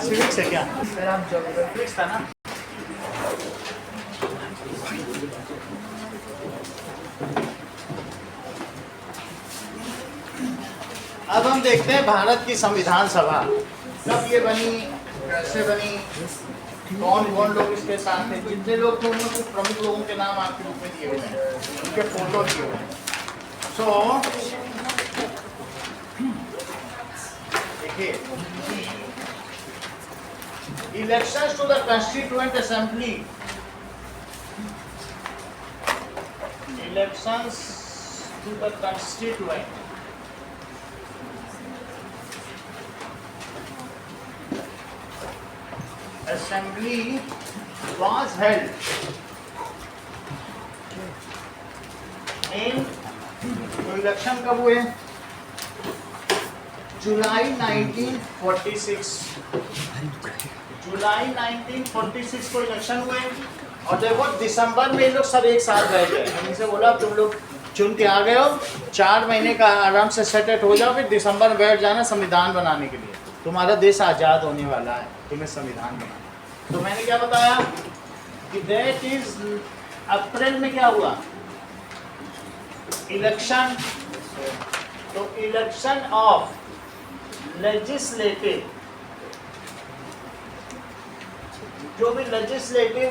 Civics है क्या? Civics था ना? अब हम देखते हैं भारत की संविधान सभा कब ये बनी, कैसे बनी, कौन कौन लोग इसके साथ थे। जितने लोग थे उनमें कुछ प्रमुख लोगों के नाम आपके रूप में दिए हुए हैं, उनके फोटो दिए हुए हैं। सो देखिए, elections to the constituent assembly, elections to the constituent assembly was held in, election कब हुए? जुलाई 1946, जुलाई 1946 को इलेक्शन हुए। और देखो दिसंबर में ये लोग सब एक साथ बैठ गए। हमने से बोला तुम लोग चुन के आ गए हो, 4 महीने का आराम से सेटल हो जाओ, फिर दिसंबर में बैठ जाना संविधान बनाने के लिए। तुम्हारा देश आज़ाद होने वाला है, तुम्हें संविधान बनाना। तो मैंने क्या बताया कि दैट इज अप्रैल में क्या हुआ? इलेक्शन। तो इलेक्शन ऑफ लेजिस्लेटिव, जो भी लेजिस्लेटिव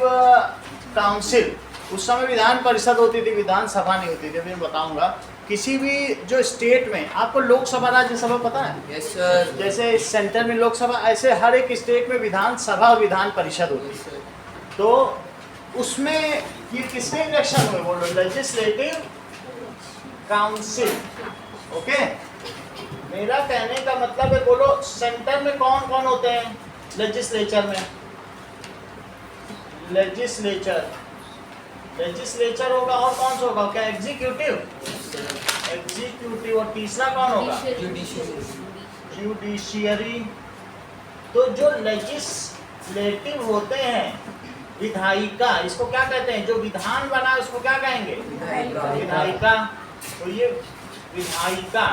काउंसिल, उस समय विधान परिषद होती थी, विधानसभा नहीं होती थी। अभी मैं बताऊंगा किसी भी जो स्टेट में, आपको लोकसभा राज्यसभा पता है? Yes sir. जैसे सेंटर में लोकसभा, ऐसे हर एक स्टेट में विधानसभा और विधान परिषद होती है। तो उसमें ये किसके इलेक्शन हुए? बोलो, लेजिस्लेटिव काउंसिल। ओके, मेरा कहने का मतलब है, बोलो सेंटर में कौन कौन होते हैं लेजिस्लेचर में? लेजिस्लेचर, लेजिस्लेचर होगा, और कौन सा होगा? क्या एग्जीक्यूटिव? एग्जीक्यूटिव। और तीसरा कौन होगा? जुडिशियरी। तो जो लेजिस्लेटिव होते हैं, विधायिका, इसको क्या कहते हैं? जो विधान बना उसको क्या कहेंगे? विधायिका। तो ये विधायिका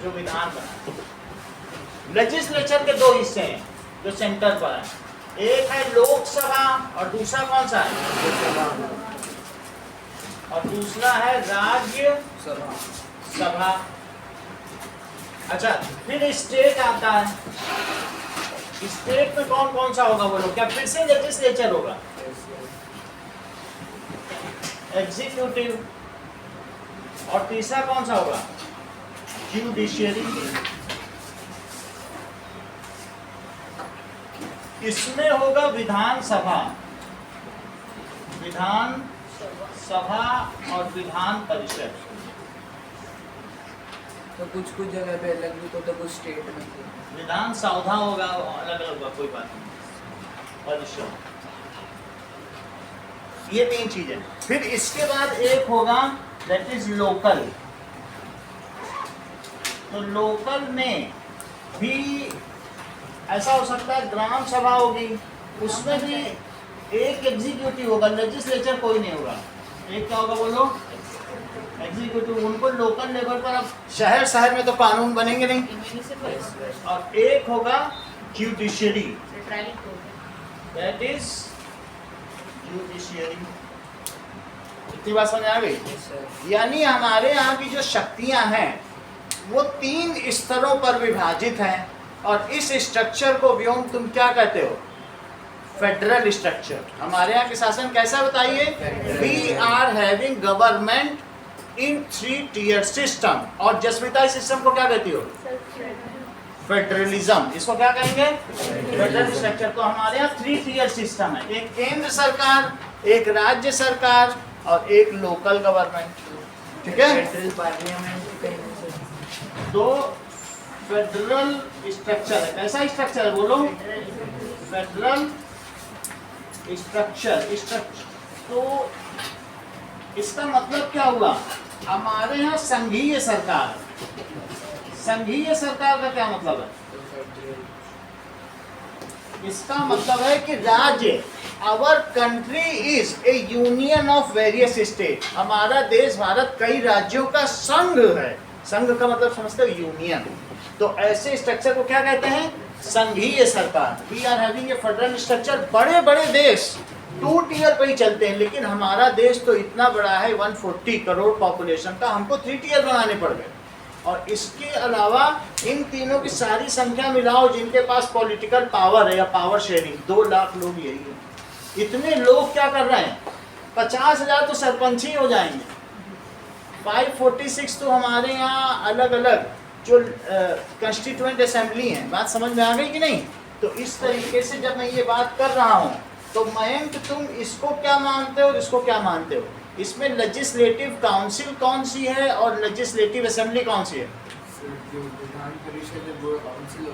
जो विधान बना। लेजिस्लेचर के 2 हिस्से हैं जो सेंटर पर है, एक है लोकसभा और दूसरा कौन सा है? और दूसरा है राज्य सभा। अच्छा, फिर स्टेट आता है। स्टेट में कौन कौन सा होगा बोलो? क्या फिर से लेजिस्लेचर होगा? एग्जीक्यूटिव। और तीसरा कौन सा होगा? जुडिशियरी। इसमें होगा विधानसभा, विधान सभा और विधान परिषद। तो कुछ कुछ जगह पे अलग भी, तो कुछ स्टेट में विधान सौधा होगा, अलग अलग होगा, कोई बात नहीं। परिषद, ये 3 चीजें। फिर इसके बाद एक होगा दैट इज लोकल। तो लोकल में भी ऐसा हो सकता है, ग्राम सभा होगी, उसमें भी एक एग्जीक्यूटिव होगा, लेजिस्लेचर कोई नहीं होगा। एक क्या होगा बोलो? एग्जीक्यूटिव। उनको लोकल लेवल पर, अब शहर शहर में तो कानून बनेंगे नहीं। और एक होगा जुडिशियरी, दैट इज जुडिशियरी। इतनी बात समझ आ गई? यानी हमारे यहाँ की जो शक्तियाँ हैं वो 3 स्तरों पर विभाजित हैं। और इस स्ट्रक्चर को व्योम तुम क्या कहते हो? Federal structure. हमारे यहाँ के शासन कैसा बताइए? We are having government in 3 tier system. और जसमिता इस सिस्टम को क्या कहती हो? फेडरलिज्म। इसको क्या कहेंगे? Federal structure. तो हमारे यहाँ 3 tier सिस्टम है, एक केंद्र सरकार, एक राज्य सरकार और एक लोकल गवर्नमेंट। ठीक है? Federal parliament. तो फेडरल स्ट्रक्चर है। कैसा स्ट्रक्चर है बोलो? Federal structure. तो इसका मतलब क्या हुआ? हमारे यहाँ संघीय सरकार। संघीय सरकार का क्या मतलब है? इसका मतलब है कि राज्य, our country is a union of various state. हमारा देश भारत कई राज्यों का संघ है। संघ का मतलब समझते हो? यूनियन। तो ऐसे स्ट्रक्चर को क्या कहते हैं? संघीय सरकार, we are having a federal structure. बड़े बड़े देश 2 टीयर पे ही चलते हैं, लेकिन हमारा देश तो इतना बड़ा है 140 करोड़ पॉपुलेशन का, हमको 3 टीयर बनाने पड़ गए। और इसके अलावा इन तीनों की सारी संख्या मिलाओ जिनके पास पॉलिटिकल पावर है या पावर शेयरिंग, 2 लाख लोग यही है। इतने लोग क्या कर रहे हैं, 50,000 तो सरपंच ही हो जाएंगे। 546 तो हमारे यहाँ अलग अलग जो कंस्टिट्यूएंट असेंबली हैं। बात समझ में आ गई कि नहीं? तो इस तरीके से जब मैं ये बात कर रहा हूँ तो मयंक तुम इसको क्या मानते हो और इसको क्या मानते हो? इसमें लेजिस्लेटिव काउंसिल कौन सी है और लेजिस्लेटिव असेंबली कौन सी है? विधान परिषद है वो काउंसिल,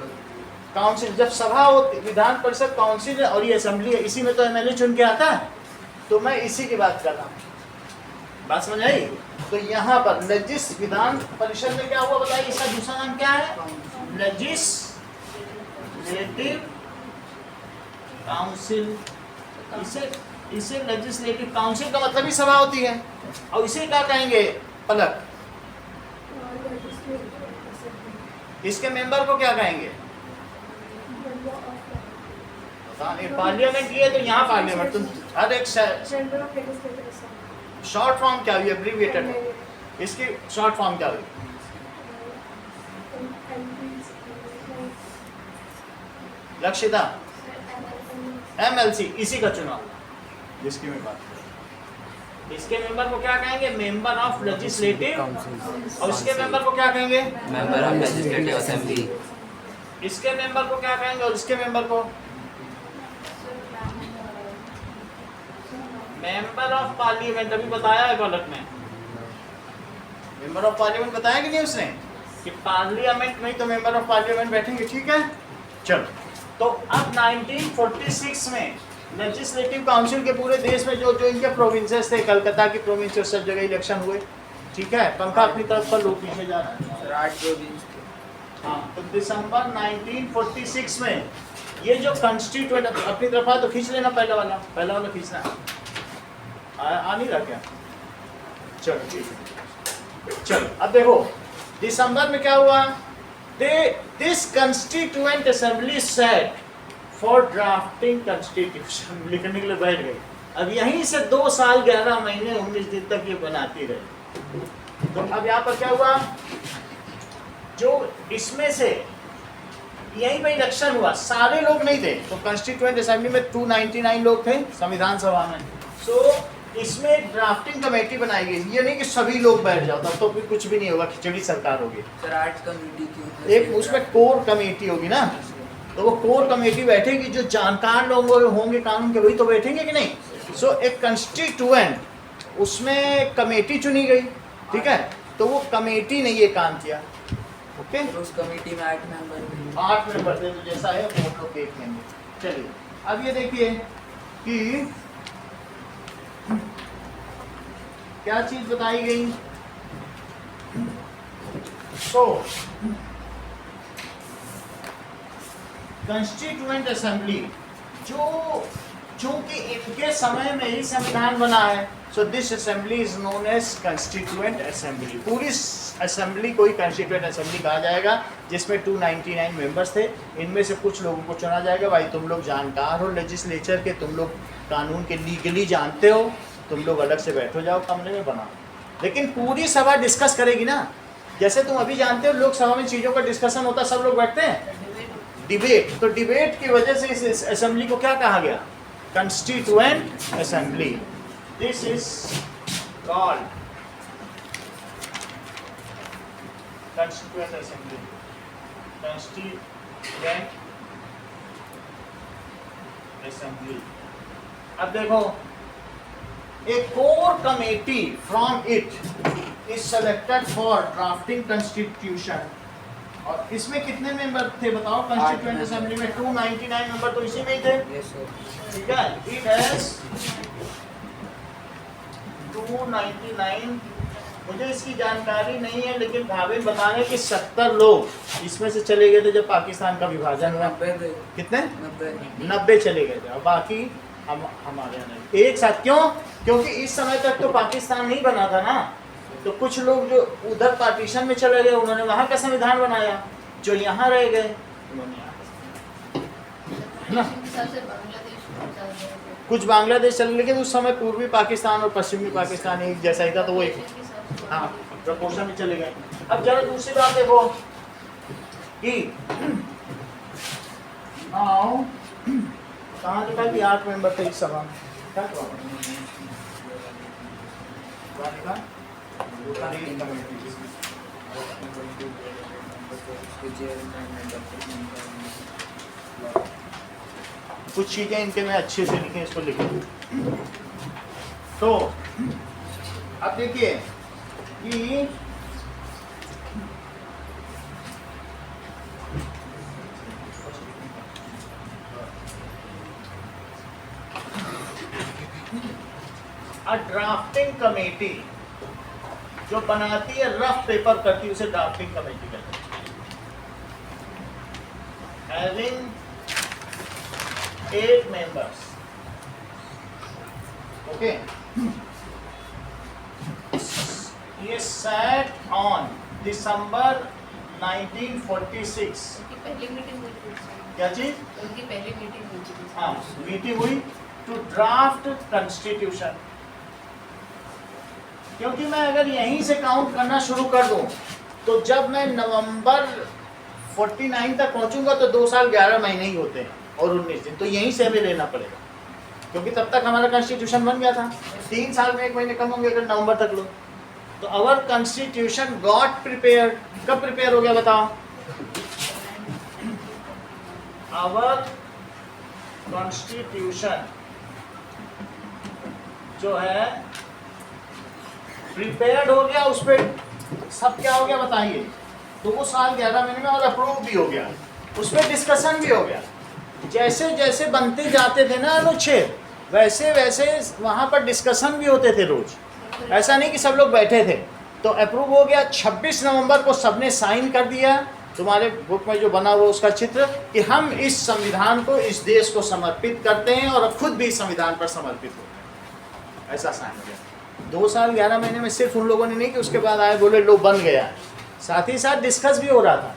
काउंसिल जब सभा होती, विधान परिषद काउंसिल है और ये असेंबली है। इसी में तो एमएलए चुन के आता है। तो मैं इसी की बात कर रहा हूँ। बात समझ आई? तो यहाँ पर विधान परिषद में क्या हुआ बताइए, इसका दूसरा नाम क्या है? Legislative council. इसे लेजिस्लेटिव काउंसिल का मतलब ही सभा होती है। और इसे क्या कहेंगे पलक? इसके मेंबर को क्या कहेंगे? पार्लियामेंट की है तो यहाँ पार्लियामेंट, तुम हर एक शॉर्ट फॉर्म क्या हुई, एब्रीविएटेड? इसकी शॉर्ट फॉर्म क्या हुई? लक्षिता, MLC, इसी का चुनाव जिसकी मैं बात कर रहा हूं। इसके मेंबर को क्या कहेंगे? Member of legislative. और इसके मेंबर को क्या कहेंगे? Member of legislative assembly. इसके मेंबर को क्या कहेंगे और इसके मेंबर को? Member of parliament. अभी बताया है पलक ने, मेंबर ऑफ पार्लियामेंट बताया कि नहीं उसने, कि पार्लियामेंट में तो मेंबर ऑफ पार्लियामेंट बैठेंगे। ठीक है, चलो। तो अब 1946 में लेजिस्लेटिव काउंसिल के पूरे देश में जो जो इनके प्रोविंसेस थे, कलकत्ता की प्रोविंस, सब जगह इलेक्शन हुए। ठीक है, पंखा अपनी तरफ पर लोग पीछे जा रहा है। सर 8 प्रोविंस थे। हाँ, तो दिसंबर 1946 में ये जो कंस्टिट्यूएंट, अपनी तरफ आ तो खींच लेना, पहला वाला खींचना। आ नहीं रहा क्या? चलो ठीक है, चलो। अब देखो दिसंबर में क्या हुआ? This constituent assembly set for drafting constitution, लिखने के लिए बैठ गई। अब यहीं से 2 साल 11 महीने 19 दिन तक ये बनाती रही। तो अब यहाँ पर क्या हुआ? जो इसमें से यहीं पे इलेक्शन हुआ, सारे लोग नहीं थे। तो कंस्टिट्यूएंट असेंबली में 299 लोग थे, संविधान सभा में। सो इसमें ड्राफ्टिंग कमेटी बनाई गई। ये नहीं कि सभी लोग बैठ जाओ, तब तो फिर कुछ भी नहीं होगा, खिचड़ी सरकार होगी। सर 8 कमेटी थी, एक उसमें कोर कमेटी होगी ना, तो वो कोर कमेटी बैठेगी। जो जानकार लोग होंगे कानून के, वही तो बैठेंगे कि नहीं? सो एक कंस्टिट्यूएंट, उसमें कमेटी चुनी गई। ठीक है, तो वो कमेटी ने ये काम किया। ओके, तो उस कमेटी में 8 मेंबर थे। 8 मेंबर थे, तो जैसा है वो लोग देख लेंगे। चलिए, अब ये देखिए कि क्या चीज बताई गई। सो कंस्टिट्यूएंट असेंबली, जो चूंकि इनके समय में ही संविधान बना है, so this assembly is known as constituent assembly. पूरी असेंबली को ही कंस्टिट्यूएंट असेंबली कहा जाएगा, जिसमें 299 मेंबर्स थे। इनमें से कुछ लोगों को चुना जाएगा। भाई तुम लोग जानकार हो लेजिस्लेचर के, तुम लोग कानून के लीगली जानते हो, तुम लोग अलग से बैठो, जाओ कमरे में बनाओ। लेकिन पूरी सभा डिस्कस करेगी ना, जैसे तुम अभी जानते हो लोकसभा में चीज़ों का डिस्कशन होता है, सब लोग बैठते हैं, डिबेट। तो डिबेट की वजह से इस असेंबली को क्या कहा गया? Constituent assembly. This is called constituent assembly. Constituent assembly. अब देखो, a core committee from it is selected for drafting constitution। और इसमें कितने मेंबर थे बताओ? कंस्टिट्यूएंट असेंबली में 299 मेंबर तो इसी में ही थे। Yes sir. ठीक है, इट हैज 299। मुझे इसकी जानकारी नहीं है, लेकिन भाभी बता रहे कि 70 लोग इसमें से चले गए थे जब पाकिस्तान का विभाजन हुआ। 90 थे। कितने? 90 चले गए थे, और बाकी हमारे यहाँ नहीं। एक साथ क्यों? क्योंकि इस समय तक तो पाकिस्तान नहीं बना था ना, तो कुछ लोग जो उधर पार्टीशन में चले गए, उन्होंने वहाँ का संविधान बनाया, जो यहाँ रह गए उन्होंने यहाँ का संविधान। ना। कुछ बांग्लादेश चले, लेकिन उस समय पूर्वी पाकिस्तान और पश्चिमी पाकिस्तान एक जैसा ही था, तो वो एक हाँ प्रपोर्शन में चले गए। अब जरा दूसरी बात देखो कि कहाँ लिखा कि 8 मेंबर थे इस सभा में, क्या कुछ चीजें इनके में अच्छे से लिखे, इसको लिखे। तो अब देखिए कि ड्राफ्टिंग कमेटी जो बनाती है, रफ पेपर करती है, उसे ड्राफ्टिंग कमेटी कहते हैं। Having 8 members, okay, ये sat on December 1946। पहली मीटिंग हुई थी, क्या चीज? उनकी पहली मीटिंग हुई थी। हाँ, मीटिंग हुई टू ड्राफ्ट कॉन्स्टिट्यूशन। क्योंकि मैं अगर यहीं से काउंट करना शुरू कर दूं, तो जब मैं नवंबर 49 तक पहुंचूंगा तो 2 साल 11 महीने ही होते हैं और 19 दिन, तो यहीं से हमें लेना पड़ेगा, क्योंकि तब तक हमारा कॉन्स्टिट्यूशन बन गया था। 3 साल में 1 महीने कम होंगे अगर नवंबर तक लो। तो अवर कॉन्स्टिट्यूशन गॉट प्रिपेयर्ड, कब प्रिपेयर हो गया बताओ? अवर कॉन्स्टिट्यूशन जो है प्रिपेयर्ड हो गया, उस पर सब क्या हो गया बताइए? 2 साल 11 महीने में, और अप्रूव भी हो गया, उस पर डिस्कशन भी हो गया। जैसे जैसे बनते जाते थे ना अनुच्छेद, वैसे वैसे वहाँ पर डिस्कशन भी होते थे रोज। ऐसा नहीं कि सब लोग बैठे थे। तो अप्रूव हो गया। 26 नवंबर को सबने साइन कर दिया, तुम्हारे बुक में जो बना हुआ उसका चित्र, कि हम इस संविधान को, इस देश को समर्पित करते हैं और खुद भी संविधान पर समर्पित होते हैं। ऐसा साइन हो गया। 2 साल 11 महीने में सिर्फ उन लोगों ने नहीं कि उसके बाद आए बोले लो बन गया, साथ ही साथ डिस्कस भी हो रहा था।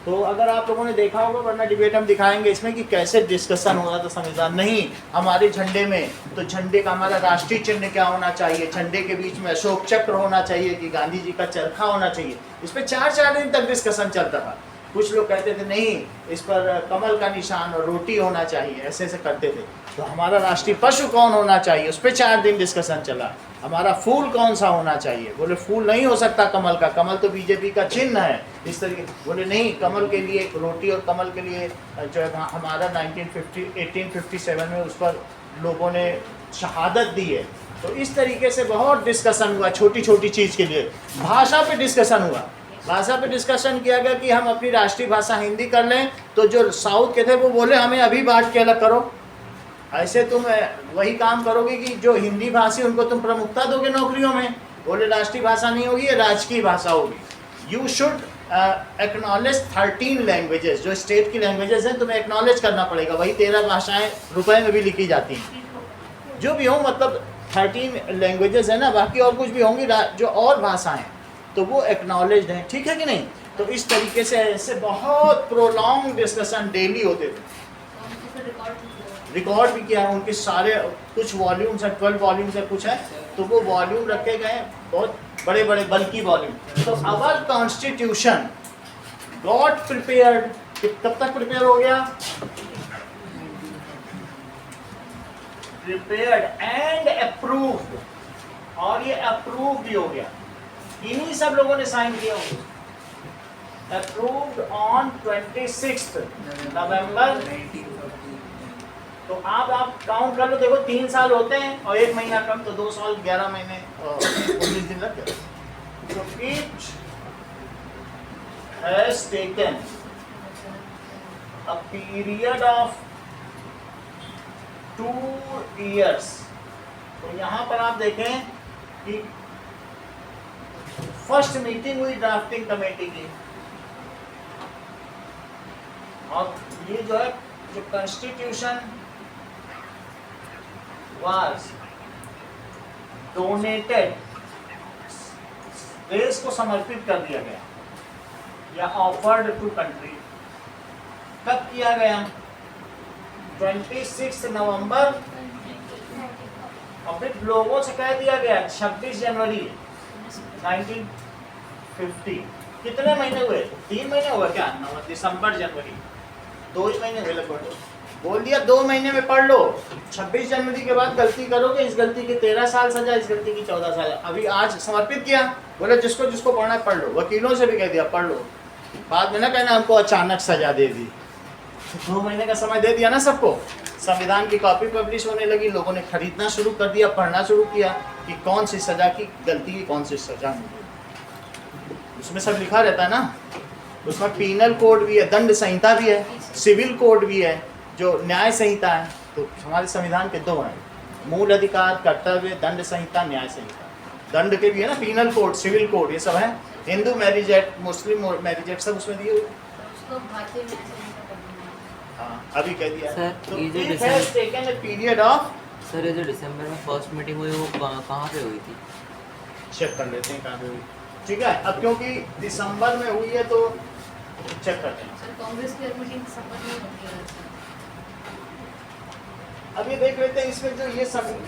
तो अगर आप लोगों ने देखा होगा, वरना डिबेट हम दिखाएंगे इसमें कि कैसे डिस्कशन हो रहा था संविधान। नहीं, हमारे झंडे में तो झंडे का हमारा राष्ट्रीय चिन्ह क्या होना चाहिए, झंडे के बीच में अशोक चक्र होना चाहिए कि गांधी जी का चरखा होना चाहिए। इस पर 4-4 दिन तक डिस्कशन चलता था। कुछ लोग कहते थे नहीं, इस पर कमल का निशान और रोटी होना चाहिए, ऐसे ऐसे करते थे। तो हमारा राष्ट्रीय पशु कौन होना चाहिए, उस पर 4 दिन डिस्कशन चला। हमारा फूल कौन सा होना चाहिए, बोले फूल नहीं हो सकता कमल का, कमल तो बीजेपी का चिन्ह है। इस तरीके बोले नहीं, कमल के लिए रोटी, और कमल के लिए जो है हमारा 1857 में उस पर लोगों ने शहादत दी है। तो इस तरीके से बहुत डिस्कशन हुआ, छोटी छोटी चीज़ के लिए। भाषा पे डिस्कशन हुआ, भाषा पे डिस्कशन किया गया कि हम अपनी राष्ट्रीय भाषा हिंदी कर लें। तो जो साउथ के थे वो बोले हमें अभी बांट के अलग करो, ऐसे तुम वही काम करोगे कि जो हिंदी भाषी उनको तुम प्रमुखता दोगे नौकरियों में। बोले राष्ट्रीय भाषा नहीं होगी, ये राजकीय भाषा होगी। यू शुड एक्नॉलेज 13 लैंग्वेजेस, जो स्टेट की लैंग्वेजेस हैं तुम्हें एक्नॉलेज करना पड़ेगा। वही 13 भाषाएं रुपए में भी लिखी जाती हैं, जो भी हो, मतलब 13 लैंग्वेजेस है ना, बाकी और कुछ भी होंगी जो और भाषाएं, तो वो एक्नॉलेज हैं, ठीक है कि नहीं। तो इस तरीके से ऐसे बहुत प्रोलॉन्ग डिस्कशन डेली होते थे। रिकॉर्ड भी किया है उनके सारे, कुछ वॉल्यूम्स है, 12 वॉल्यूम्स है कुछ है, तो वो वॉल्यूम रखे गए, बहुत बड़े बड़े बल्कि वॉल्यूम। तो अवर कॉन्स्टिट्यूशन गॉट प्रिपेयर्ड, कब तक प्रिपेयर हो गया? प्रिपेयर्ड एंड अप्रूव्ड, और ये अप्रूव भी हो गया। इन्हीं सब लोगों ने साइन किया होंगे। अप्रूव्ड ऑन 26 नवंबर। तो आप काउंट कर लो, देखो 3 साल होते हैं और 1 महीना कम, तो 2 साल 11 महीने और 19 दिन लग गए। तो each has taken a period of 2 years। तो यहाँ पर आप देखें कि फर्स्ट मीटिंग हुई ड्राफ्टिंग कमेटी की, और ये जो है जो कॉन्स्टिट्यूशन was donated, देश को समर्पित कर दिया गया या ऑफर्ड टू कंट्री। कब किया गया? 26 नवंबर, और फिर लोगों से कह दिया गया 26 जनवरी 1950। कितने महीने हुए? 3 महीने हुए क्या? दिसंबर जनवरी 2 ही महीने हुए लगभग। बोल दिया 2 महीने में पढ़ लो। 26 जनवरी के बाद गलती करोगे, इस गलती की 13 साल सजा, इस गलती की 14 साल। अभी आज समर्पित किया, बोले जिसको जिसको पढ़ना है पढ़ लो। वकीलों से भी कह दिया पढ़ लो, बाद में ना कहना हमको अचानक सजा दे दी। 2 महीने का समय दे दिया ना सबको। संविधान की कॉपी पब्लिश होने लगी, लोगों ने खरीदना शुरू कर दिया, पढ़ना शुरू किया कि कौन सी सजा की गलती की कौन सी सजा मिली। उसमें सब लिखा रहता है ना, उसमें पीनल कोड भी है, दंड संहिता भी है, सिविल कोड भी है, जो न्याय संहिता है। तो हमारे संविधान के 2 हैं, मूल अधिकार, कर्तव्य, दंड संहिता, न्याय संहिता। दंड के भी है ना, पीनल कोड, सिविल कोड, ये सब है। हिंदू मैरिज एक्ट, मुस्लिम मैरिज एक्ट सब उसमें दिए हुए। उसको भारतीय न्याय संहिता पढ़ना है। हाँ, अभी कह दिया। सर, तो ये जो it has taken a period of, sir ये जो दिसंबर में फर्स्ट मीटिंग हुई वो कहाँ पे हुई थी? चेक कर लेते हैं कहाँ पे हुई। ठीक है, अब क्योंकि दिसंबर में हुई है तो चेक करते हैं। सर कांग्रेस की मीटिंग दिसंबर में होती है। अब ये देख लेते हैं, इसमें जो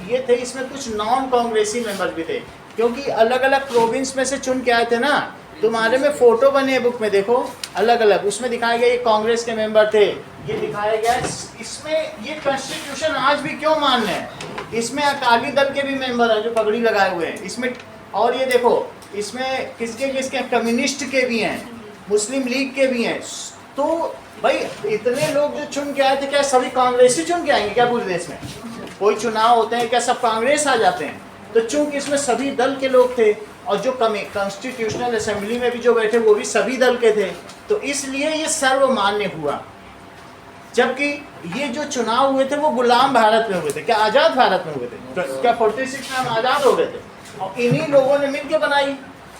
ये थे, इसमें कुछ नॉन कांग्रेसी मेंबर भी थे, क्योंकि अलग अलग प्रोविंस में से चुन के आए थे ना। तुम्हारे में फोटो बने हैं बुक में, देखो अलग अलग, उसमें दिखाया गया ये कांग्रेस के मेंबर थे, ये दिखाया गया। इसमें ये कॉन्स्टिट्यूशन आज भी क्यों मान्य है, इसमें अकाली दल के भी मेंबर हैं जो पगड़ी लगाए हुए हैं इसमें। और ये देखो इसमें किसके किसके, कम्युनिस्ट के भी हैं, मुस्लिम लीग के भी हैं। तो भाई इतने लोग जो चुन के आए थे, क्या सभी कांग्रेसी चुन के आएंगे क्या पूरे देश में? कोई चुनाव होते हैं क्या सब कांग्रेस आ जाते हैं? तो चूंकि इसमें सभी दल के लोग थे, और जो कॉन्स्टिट्यूशनल असेंबली में भी जो बैठे वो भी सभी दल के थे, तो इसलिए ये सर्वमान्य हुआ। जबकि ये जो चुनाव हुए थे वो गुलाम भारत में हुए थे, क्या आज़ाद भारत में हुए थे? क्या 46 में हम आज़ाद हो गए थे? और इन्हीं लोगों ने मिलकर बनाई।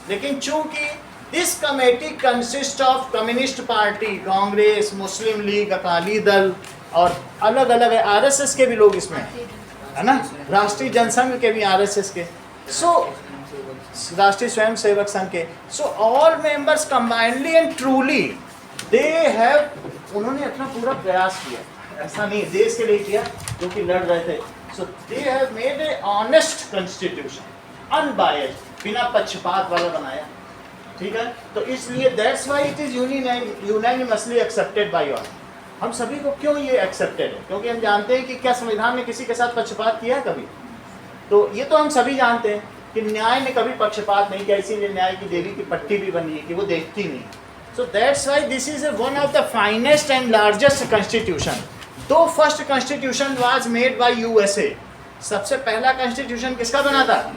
लेकिन चूंकि this committee consist of communist party, Congress, Muslim league, Akali Dal और अलग अलग है, आरएसएस के भी लोग इसमें है ना, राष्ट्रीय जनसंघ के भी, आरएसएस के, राष्ट्रीय स्वयं सेवक संघ के। So all members combinedly and truly they have, उन्होंने अपना पूरा प्रयास किया, ऐसा नहीं देश के लिए किया जो कि लड़ रहे थे। So they have made a honest constitution, unbiased, बिना पक्षपात वाला बनाया। ठीक है, तो इसलिए that's why it is unanimously accepted by all. हम सभी को क्यों ये एक्सेप्टेड है? क्योंकि हम जानते हैं कि क्या संविधान ने किसी के साथ पक्षपात किया है कभी? तो ये तो हम सभी जानते हैं कि न्याय ने कभी पक्षपात नहीं किया, इसीलिए न्याय की देवी की पट्टी भी बनी है कि वो देखती नहीं। So that's why this is one of the finest and largest constitution. Though first constitution was made by USA. सबसे पहला कॉन्स्टिट्यूशन किसका बना था?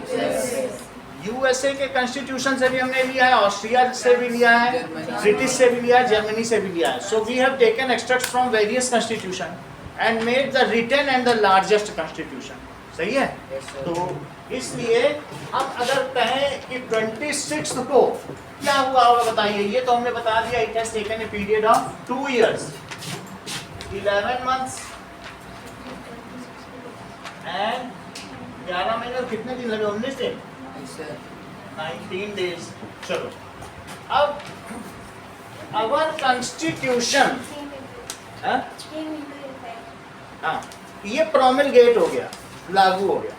यूएसए के कॉन्स्टिट्यूशन से भी हमने लिया है, ऑस्ट्रिया से भी लिया है, ब्रिटिश से भी लिया है, जर्मनी से भी लिया है। So we have taken extracts from various constitution and made the written and the largest constitution. सही है? तो इसलिए हम अगर कहें कि 26 को क्या हुआ होगा बताइए। ये तो हमने बता दिया, it has taken a period of 2 years 11 months and 11 महीने और कितने दिन लगे? 19 दिन, 19 days। चलो अब अवर कॉन्स्टिट्यूशन, हाँ ये प्रोमलगेट हो गया, लागू हो गया।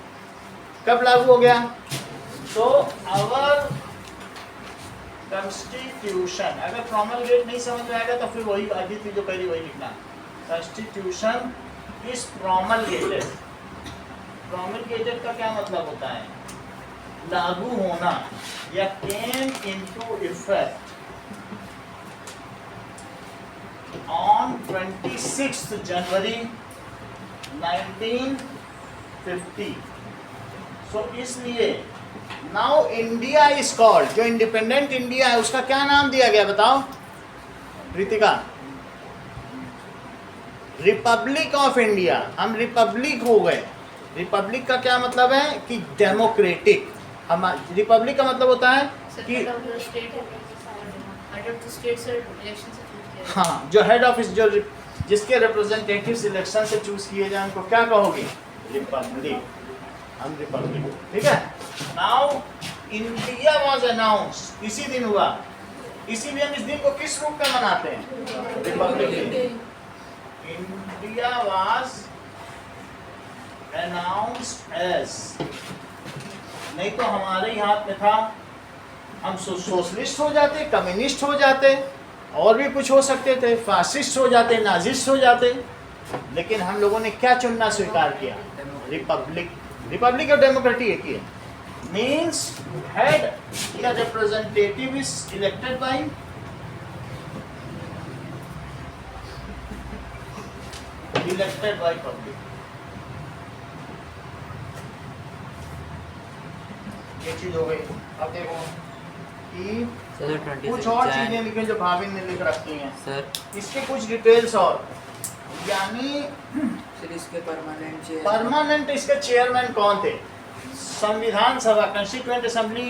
कब लागू हो गया? तो अवर कॉन्स्टिट्यूशन, अगर प्रोमलगेट नहीं समझ में आएगा तो फिर वही अदिति जो कह रही वही लिखना। Constitution is promulgated. प्रोमलगेटेड का क्या मतलब होता है? लागू होना या came into effect on 26 January 1950। So इसलिए नाउ इंडिया इज कॉल्ड, जो इंडिपेंडेंट इंडिया है उसका क्या नाम दिया गया बताओ रितिका? Republic of India. हम रिपब्लिक हो गए। रिपब्लिक का क्या मतलब है? कि डेमोक्रेटिक। हम रिपब्लिक का मतलब होता है कि हाँ, जो हेड ऑफिस, जो जिसके रिप्रेजेंटेटिव्स इलेक्शन से चूज किए जाए उनको क्या कहोगे? रिपब्लिक। हम रिपब्लिक, ठीक है। नाउ इंडिया वाज अनाउंस्ड, इसी दिन हुआ। इसीलिए हम इस दिन को किस रूप में मनाते हैं? Republic day. India was announced as, नहीं तो हमारे ही हाथ में था, हम सोशलिस्ट हो जाते, कम्युनिस्ट हो जाते, और भी कुछ हो सकते थे, फासिस्ट हो जाते, नाजिस्ट हो जाते, लेकिन हम लोगों ने क्या चुनना स्वीकार किया? रिपब्लिक। रिपब्लिक और डेमोक्रेटिक एक ही है। मीन्स हेड या representative is elected by public. ये चीज हो गई। अब देखो कि सर कुछ और चीजें लिखे जो भाभी ने लिख रखी हैं सर, इसके कुछ डिटेल्स और, यानी फिर इसके परमानेंट परमानेंट इसके चेयरमैन कौन थे? संविधान सभा कॉन्स्टिट्यूएंट असेंबली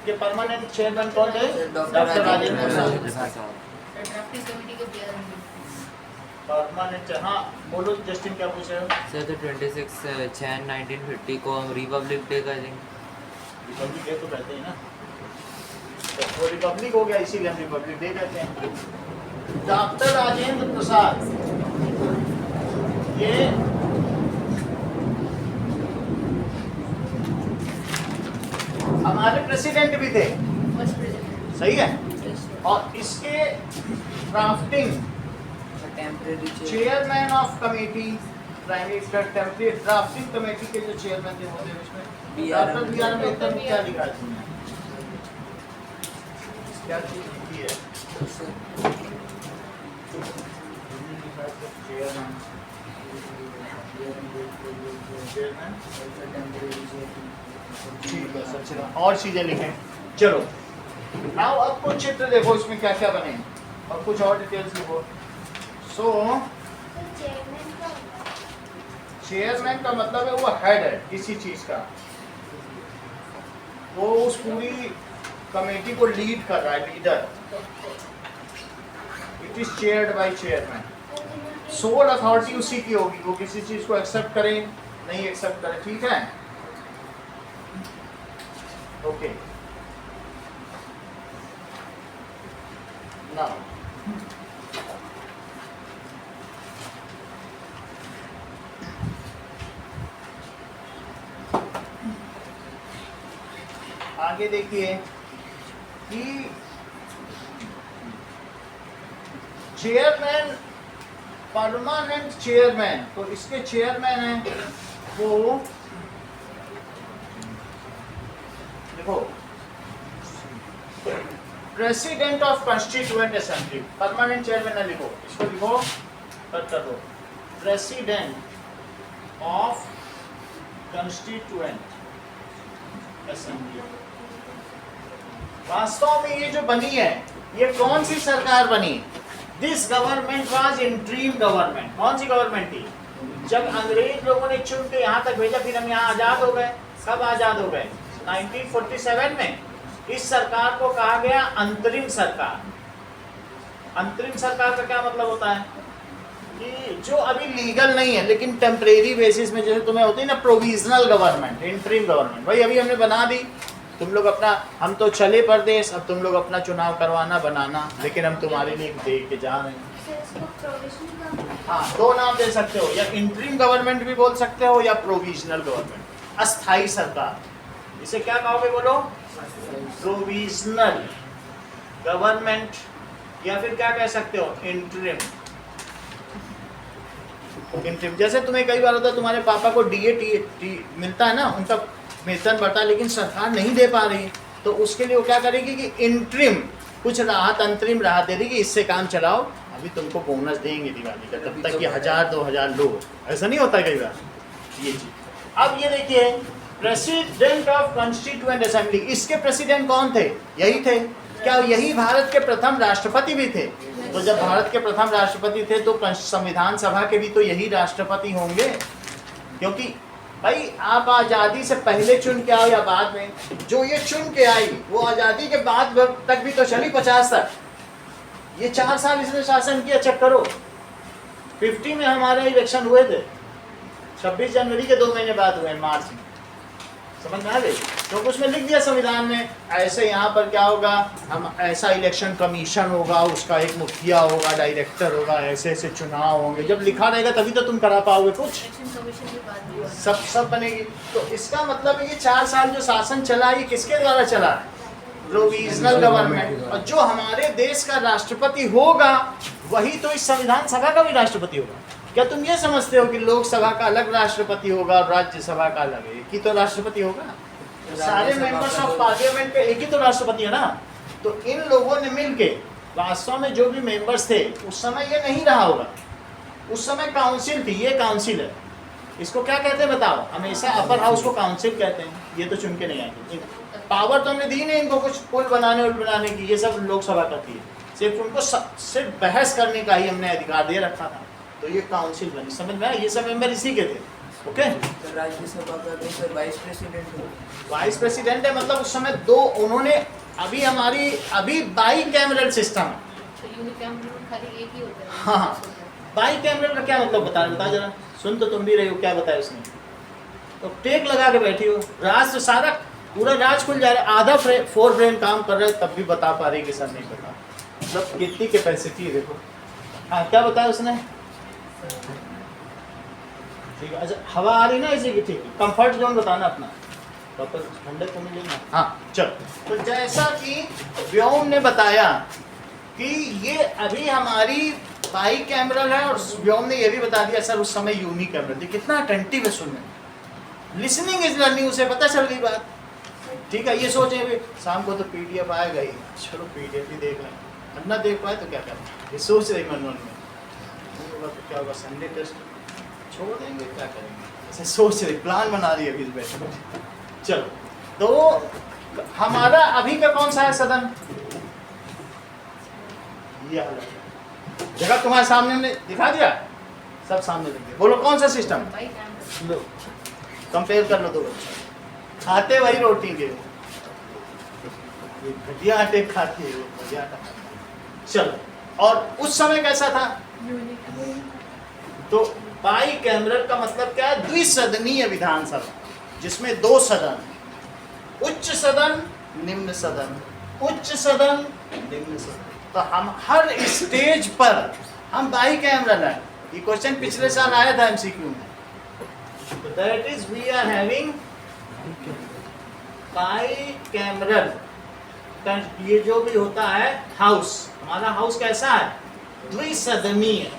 के परमानेंट चेयरमैन कौन थे? Doctor Rajendra Prasad. Drafting committee के चेयरमैन। परमानेंट, हाँ बोलो जस्टिन क्या पूछ रहे हो? सर तो 26/6/1950 को हम रिपब्लिक डे का देंगे। रिपब्लिक डे तो कहते हैं ना, तो वो रिपब्लिक हो गया, इसीलिए हम रिपब्लिक डे कहते हैं। डॉक्टर राजेंद्र प्रसाद ये हमारे प्रेसिडेंट भी थे, वाइस प्रेसिडेंट। सही है। और इसके drafting temporary chairman of committee, prime minister temporary drafting committee के जो चेयरमैन थे होते हैं उसमें डॉक्टर बी आर अम्बेडकर ने क्या लिखा है? क्या चीज लिखी है? ठीक है सर, चलो और चीजें लिखें। चलो नाउ अब कुछ चित्र देखो इसमें क्या क्या बने और कुछ और डिटेल्स लिखो। सो चेयरमैन का मतलब है वो हेड है किसी चीज का, वो उस पूरी कमेटी को लीड कर रहा है, leader. It is chaired by chairman. Soul authority उसी की होगी, वो किसी चीज को एक्सेप्ट करे नहीं एक्सेप्ट करे, ठीक है। ओके नाउ आगे देखिए कि चेयरमैन, परमानेंट चेयरमैन, तो इसके चेयरमैन हैं वो देखो president of constituent assembly. Permanent chairman ना लिखो, इसको लिखो कट कर दो, प्रेसिडेंट ऑफ कॉन्स्टिट्यूएंट असेंबली। वास्तव में ये जो बनी है ये कौन सी सरकार बनी? This government was interim government. कौन सी गवर्नमेंट थी? जब अंग्रेज लोगों ने चुन के यहाँ तक भेजा, फिर हम यहाँ आजाद हो गए। कब आजाद हो गए? 1947 में। इस सरकार को कहा गया अंतरिम सरकार। अंतरिम सरकार का क्या मतलब होता है कि जो अभी लीगल नहीं है लेकिन टेम्परेरी बेसिस में, जैसे तुम्हें होती है ना प्रोविजनल गवर्नमेंट, इंटरिम गवर्नमेंट, भाई अभी हमने बना दी, तुम लोग अपना, हम तो चले परदेश, अब तुम लोग अपना चुनाव करवाना बनाना, लेकिन हम तुम्हारे लिए दे के जा रहे हैं। हाँ, दो नाम दे सकते हो, या इंटरिम गवर्नमेंट भी बोल सकते हो या प्रोविजनल गवर्नमेंट, अस्थाई सरकार। इसे क्या कहोगे बोलो? प्रोविजनल गवर्नमेंट, या फिर क्या कह सकते हो? इंटरिम। इंटरिम जैसे तुम्हें कई बार होता है तुम्हारे पापा को डीए मिलता है ना, उनका वेतन बढ़ता है लेकिन सरकार नहीं दे पा रही, तो उसके लिए वो क्या करेगी कि इंटरिम कुछ राहत, अंतरिम राहत दे देगी, इससे काम चलाओ, अभी तुमको बोनस देंगे दिवाली का, तब तक कि 1000-2000 लो। ऐसा नहीं होता कई बार ये चीज। अब ये देखिए प्रेसिडेंट ऑफ कॉन्स्टिट्यूएंट असेंबली, इसके प्रेसिडेंट कौन थे? यही थे। क्या यही भारत के प्रथम राष्ट्रपति भी थे? तो जब भारत के प्रथम राष्ट्रपति थे तो संविधान सभा के भी तो यही राष्ट्रपति होंगे, क्योंकि भाई आप आज़ादी से पहले चुन के आओ या बाद में, जो ये चुन के आई वो आज़ादी के बाद तक भी तो चली, 50 तक। ये 4 साल इसने शासन किया, चेक करो। 50 में हमारे इलेक्शन हुए थे, 26 जनवरी के 2 महीने बाद हुए, मार्च में। समझ में आ गई? तो उसमें लिख दिया संविधान में ऐसे यहाँ पर क्या होगा, हम ऐसा इलेक्शन कमीशन होगा, उसका एक मुखिया होगा, डायरेक्टर होगा, ऐसे ऐसे चुनाव होंगे। जब लिखा रहेगा तभी तो तुम करा पाओगे कुछ, इलेक्शन कमीशन के बाद भी सब बनेगी। तो इसका मतलब है कि 4 साल जो शासन चला ये किसके द्वारा चला है, प्रोविजनल गवर्नमेंट। और जो हमारे देश का राष्ट्रपति होगा वही तो इस संविधान सभा का भी राष्ट्रपति होगा। क्या तुम ये समझते हो कि लोकसभा का अलग राष्ट्रपति होगा और राज्यसभा का अलग है? एक ही तो राष्ट्रपति होगा, सारे मेंबर्स ऑफ पार्लियामेंट के एक ही तो राष्ट्रपति है ना। तो इन लोगों ने मिलके वास्तव में जो भी मेंबर्स थे उस समय ये नहीं रहा होगा, उस समय काउंसिल थी, ये काउंसिल है। इसको क्या कहते हैं बताओ, हमेशा अपर हाउस को काउंसिल कहते हैं। ये तो चुन के नहीं आएंगे, पावर तो हमने दी नहीं इनको कुछ पुल बनाने की, ये सब लोकसभा करती है। सिर्फ उनको सिर्फ बहस करने का ही हमने अधिकार दे रखा था। तो ये काउंसिल बनी, समझ में आया? ये सब मेंबर इसी के थे। ओके, तो राज्यसभा का तो सर वाइस प्रेसिडेंट हो, वाइस प्रेसिडेंट है, मतलब उस समय 2 उन्होंने अभी बाई कैमरल सिस्टम है। तो यूनिकैमरल में खाली एक ही होता है। हाँ, बाई कैमरल का क्या मतलब बता जरा, सुन तो तुम भी रहे हो, क्या बताया उसने? तो टेक लगा के बैठी हो, राज तो सारा पूरा राज खुल जा रहा है, आधा 4 ब्रेन काम कर रहा है, तब भी बता पा रही कि सर नहीं पता। मतलब कितनी कैपेसिटी है देखो। हाँ, क्या बताया उसने? ठीक है, अच्छा हवा आ रही ना इसी की, ठीक है। कंफर्ट जोन बताना अपना, वापस ठंडक तो मिलेगी। हाँ चल, तो जैसा कि व्योम ने बताया कि ये अभी हमारी बाई कैमरल है, और व्योम ने ये भी बता दिया सर उस समय यूनी कैमरल थी। कितना अटेंटिव है सुनने, लिसनिंग इज लर्निंग, उसे पता चल गई बात। ठीक है, ये सोचे भी शाम को तो पीडीएफ आएगा ही, चलो पीडीएफ ही देख लें, ना देख पाए तो क्या करें, ये सोच रही मन में। तो क्या होगा, संडे टेस्ट छोड़ देंगे, क्या करेंगे, ऐसे सोच रही, प्लान बना रही है अभी बैठे। चलो, तो हमारा अभी का कौन सा है सदन, ये हालत जगह तुम्हारे सामने हमने दिखा दिया, सब सामने रख दिया। बोलो कौन सा system, by cameral. Low compare कर लो दो बच्चे, खाते वही रोटी के, घटिया आटे खाती है, बढ़िया आटा खाती है। चलो, और उस समय कैसा था, तो बाई कैमरल का मतलब क्या है, द्विसदनीय विधानसभा, जिसमें 2 सदन, उच्च सदन निम्न सदन, उच्च सदन निम्न सदन। तो हम हर स्टेज पर हम बाई कैमरल है। ये क्वेश्चन पिछले साल आया था एमसीक्यू में। तो that is we are having bicameral. ये जो भी होता है हाउस, हमारा हाउस कैसा है, द्विसदनीय,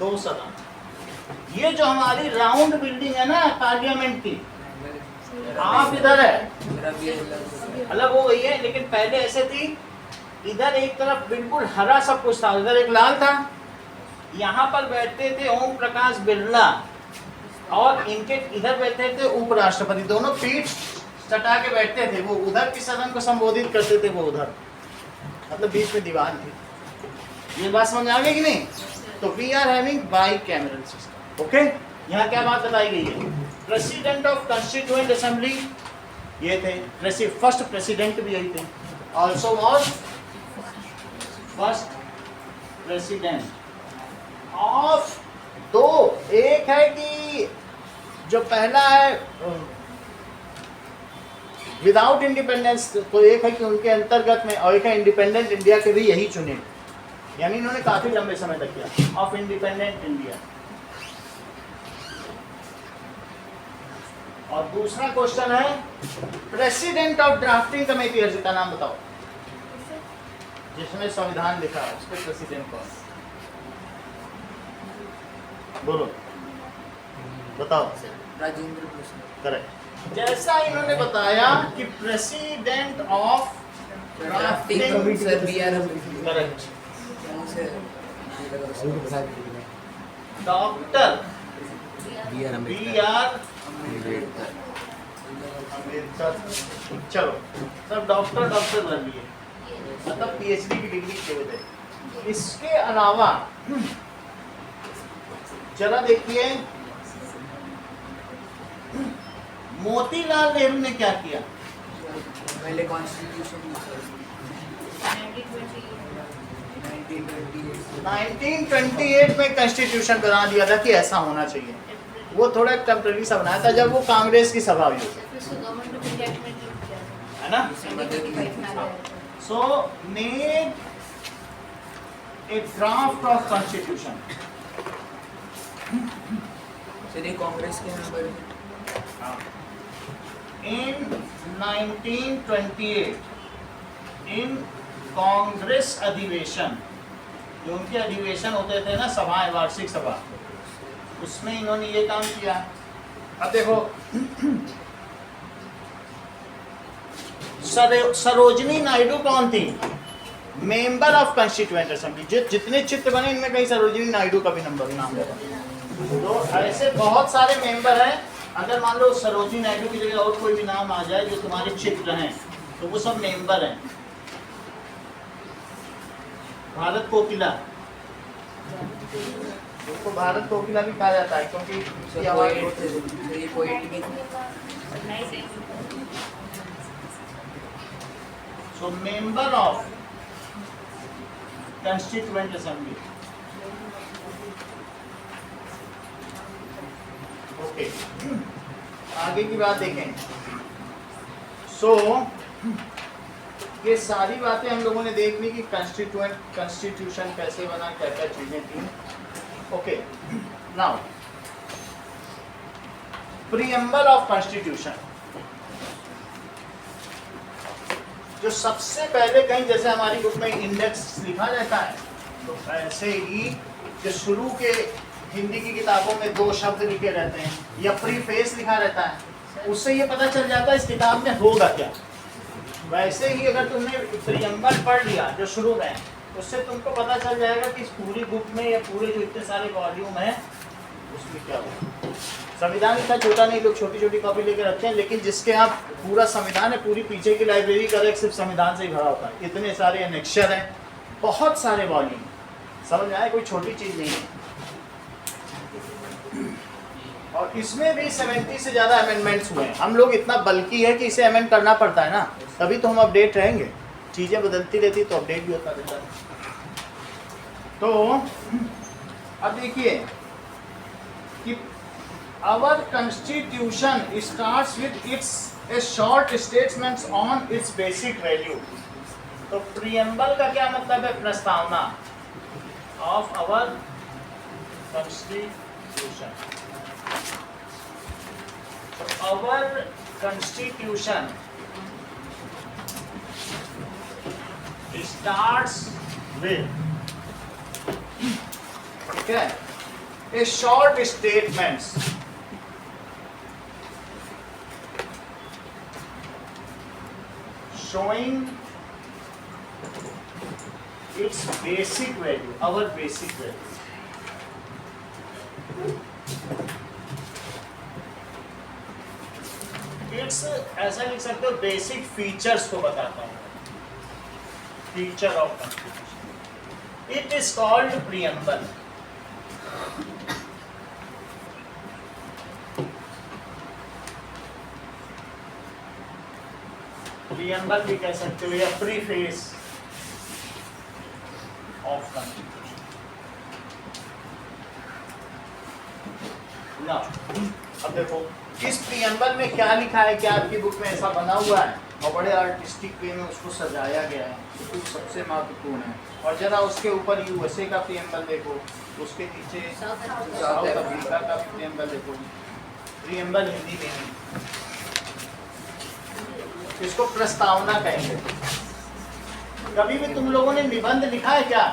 2 सदन। ये जो हमारी राउंड बिल्डिंग है ना पार्लियामेंट की, आप इधर है, मेरा भी अलग अलग हो गई है, लेकिन पहले ऐसे थी, इधर एक तरफ बिल्कुल हरा सब कुछ था, इधर एक लाल था। यहाँ पर बैठते थे ओम प्रकाश बिरला, और इनके इधर बैठते थे उपराष्ट्रपति, दोनों पीठ सटा के बैठते थे। वो उधर की सदन को संबोधित करते थे, वो उधर, मतलब बीच में दीवार थी। ये बात समझ आ गई कि नहीं? तो we are having bicameral system. Okay, यहाँ क्या बात बताई गई है, प्रेसिडेंट ऑफ कंस्टिट्यूएंट असेंबली ये थे, फर्स्ट प्रेसिडेंट भी यही थे, also was first president of 2। एक है कि जो पहला है विदाउट इंडिपेंडेंस, तो एक है कि उनके अंतर्गत में, और एक है इंडिपेंडेंट इंडिया के भी यही चुने, यानी इन्होंने काफी लंबे समय तक किया, ऑफ इंडिपेंडेंट इंडिया। और दूसरा क्वेश्चन है प्रेसिडेंट ऑफ ड्राफ्टिंग कमेटी, अर्जी का नाम बताओ, जिसमें संविधान लिखा है उसके प्रेसिडेंट कौन, बोलो बताओ। राजेंद्र प्रसाद, करेक्ट। जैसा इन्होंने बताया कि president of drafting drafting, sir B R correct, से doctor B R B R Ambedkar. Ambedkar. चलो सब डॉक्टर कर लिए, मतलब पीएचडी की डिग्री के हुए। इसके अलावा जरा देखिए मोतीलाल नेहरू ने क्या किया, पहले कॉन्स्टिट्यूशन 1928 1928 में कॉन्स्टिट्यूशन बना दिया था कि ऐसा होना चाहिए। वो थोड़ा टेम्पररी सा बनाया था जब वो कांग्रेस की सभा हुई, फिर उसको गवर्नमेंट ऑफ इंडिया एक्ट में ड्यूट किया था। है ना। इससे मदद की। So made a draft of constitution. Sir ये कांग्रेस के मेंबर in 1928 इन कांग्रेस अधिवेशन, जो उनके अधिवेशन होते थे ना, सभाएं, वार्षिक सभा, उसमें इन्होंने ये काम किया। अब देखो सरोजिनी नायडू कौन थी? Member of constituent assembly. जितने चित्र बने इनमें कहीं सरोजिनी नायडू का भी नाम होगा। तो ऐसे बहुत सारे मेंबर हैं। अगर मान लो सरोजिनी नायडू की जगह और कोई भी नाम आ जाए जो तुम्हारे चित्र हैं, तो वो सब मेंबर हैं। भारत कोकिला, उसको भारत कोकिला भी कहा जाता है क्योंकि उसकी आवाज ये पोएट भी so member of constituent assembly. Okay, आगे की बात देखें। सो ये सारी बातें हम लोगों ने देख ली कि कॉन्स्टिट्यूशन कैसे बना, क्या क्या चीजें थी। Okay, now preamble of constitution. जो सबसे पहले कहीं जैसे हमारी बुक में इंडेक्स लिखा रहता है, तो ऐसे ही जो शुरू के हिंदी की किताबों में 2 शब्द लिखे रहते हैं या प्रीफेस लिखा रहता है, उससे ये पता चल जाता है इस किताब में होगा क्या। वैसे ही अगर तुमने प्रीएम्बल पढ़ लिया जो शुरू में, उससे तुमको पता चल जाएगा कि इस पूरी बुक में या पूरे जो इतने सारे वॉल्यूम हैं उसमें क्या होगा। संविधान इतना छोटा नहीं, लोग छोटी छोटी कॉपी लेकर रखते हैं, लेकिन जिसके यहाँ पूरा संविधान है, पूरी पीछे की लाइब्रेरी का सिर्फ संविधान से ही भरा होता है। इतने सारे अनेक्शर हैं, बहुत सारे वॉल्यूम, समझ में आए, कोई छोटी चीज़ नहीं है। और इसमें भी 70 से ज़्यादा अमेंडमेंट्स हुए हैं। हम लोग इतना बल्कि है कि इसे अमेंड करना पड़ता है ना, तभी तो हम अपडेट रहेंगे। चीज़ें बदलती रहती तो अपडेट भी होता रहता है। तो अब देखिए कि our constitution starts with its a short statements on its basic value. तो प्रीएम्बल का क्या मतलब है? प्रस्तावना of our constitution. Our constitution starts with, okay, a short statements showing its basic value, our basic value. It's ऐसा लिख सकते हो, बेसिक फीचर्स को बताता हूँ। Feature of constitution, it is called preamble. Preamble भी कह सकते हो या प्रीफेस ऑफ कॉन्स्टिट्यूशन। ना अब देखो इस प्रीएम्बल में क्या लिखा है, क्या आपकी बुक में ऐसा बना हुआ है और बड़े आर्टिस्टिक वे में उसको सजाया गया है, तो सबसे महत्वपूर्ण है। और जरा उसके ऊपर यूएसए का प्रीएम्बल देखो, उसके नीचे साउथ अफ्रीका का प्रीएम्बल देखो। प्रीएम्बल हिंदी में नहीं, इसको प्रस्तावना कहेंगे। कभी भी तुम लोगों ने निबंध लिखा है क्या?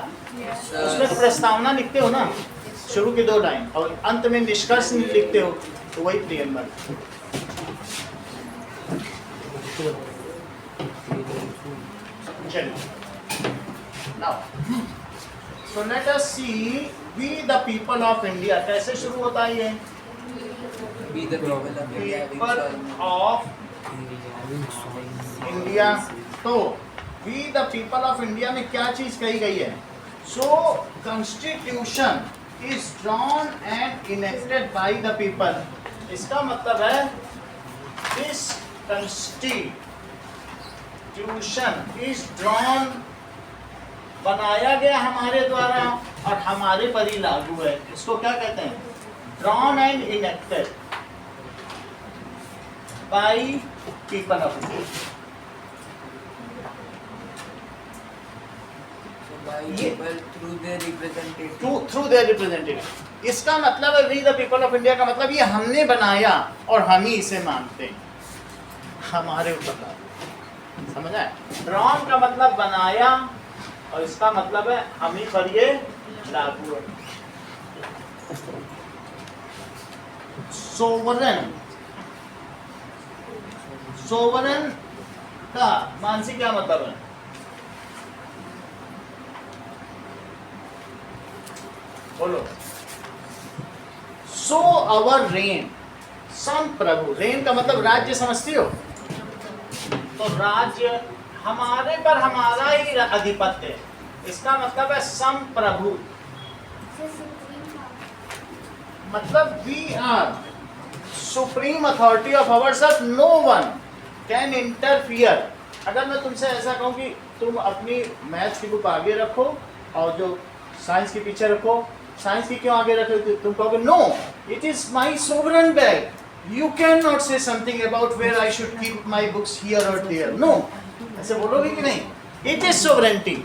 उसमें प्रस्तावना लिखते हो ना, शुरू के 2 लाइन और अंत में निष्कर्ष लिखते हो, तो वही प्रीएम्बल। चलिए, now so let us see we the people of India. कैसे शुरू होता है ये? We the people of India. तो we the people of India में क्या चीज कही गई है? So constitution is drawn and enacted by the people. इसका मतलब है दिस कॉन्स्टिट्यूशन इज ड्रॉन, बनाया गया हमारे द्वारा और हमारे पर ही लागू है। इसको क्या कहते हैं? drawn and enacted by people of India. So by ये- people through their representative. Through their representative. इसका मतलब है we the people of India का मतलब ये हमने बनाया और हम ही इसे मानते हैं, हमारे ऊपर लागू. समझ आए? ड्रॉन का मतलब बनाया और इसका मतलब है हम ही पर ये लागू है. सोवरेन, सोवरेन का मानसी क्या मतलब है? बोलो. सो अवर रेन, सम प्रभु. रेन का मतलब राज्य समझती हो? तो राज्य हमारे पर हमारा ही अधिपत्य है. इसका मतलब है सम प्रभु, मतलब we are supreme authority of our self. No one can interfere. अगर मैं तुमसे ऐसा कहूँ कि तुम अपनी मैथ्स की बुक आगे रखो और जो साइंस के पीछे रखो, साइंस की क्यों आगे रखो? तुम कहोगे no, it is my sovereign bag. You can not say something about where I should keep my books here और देयर. नो, ऐसे बोलोगे कि नहीं? It is sovereignty.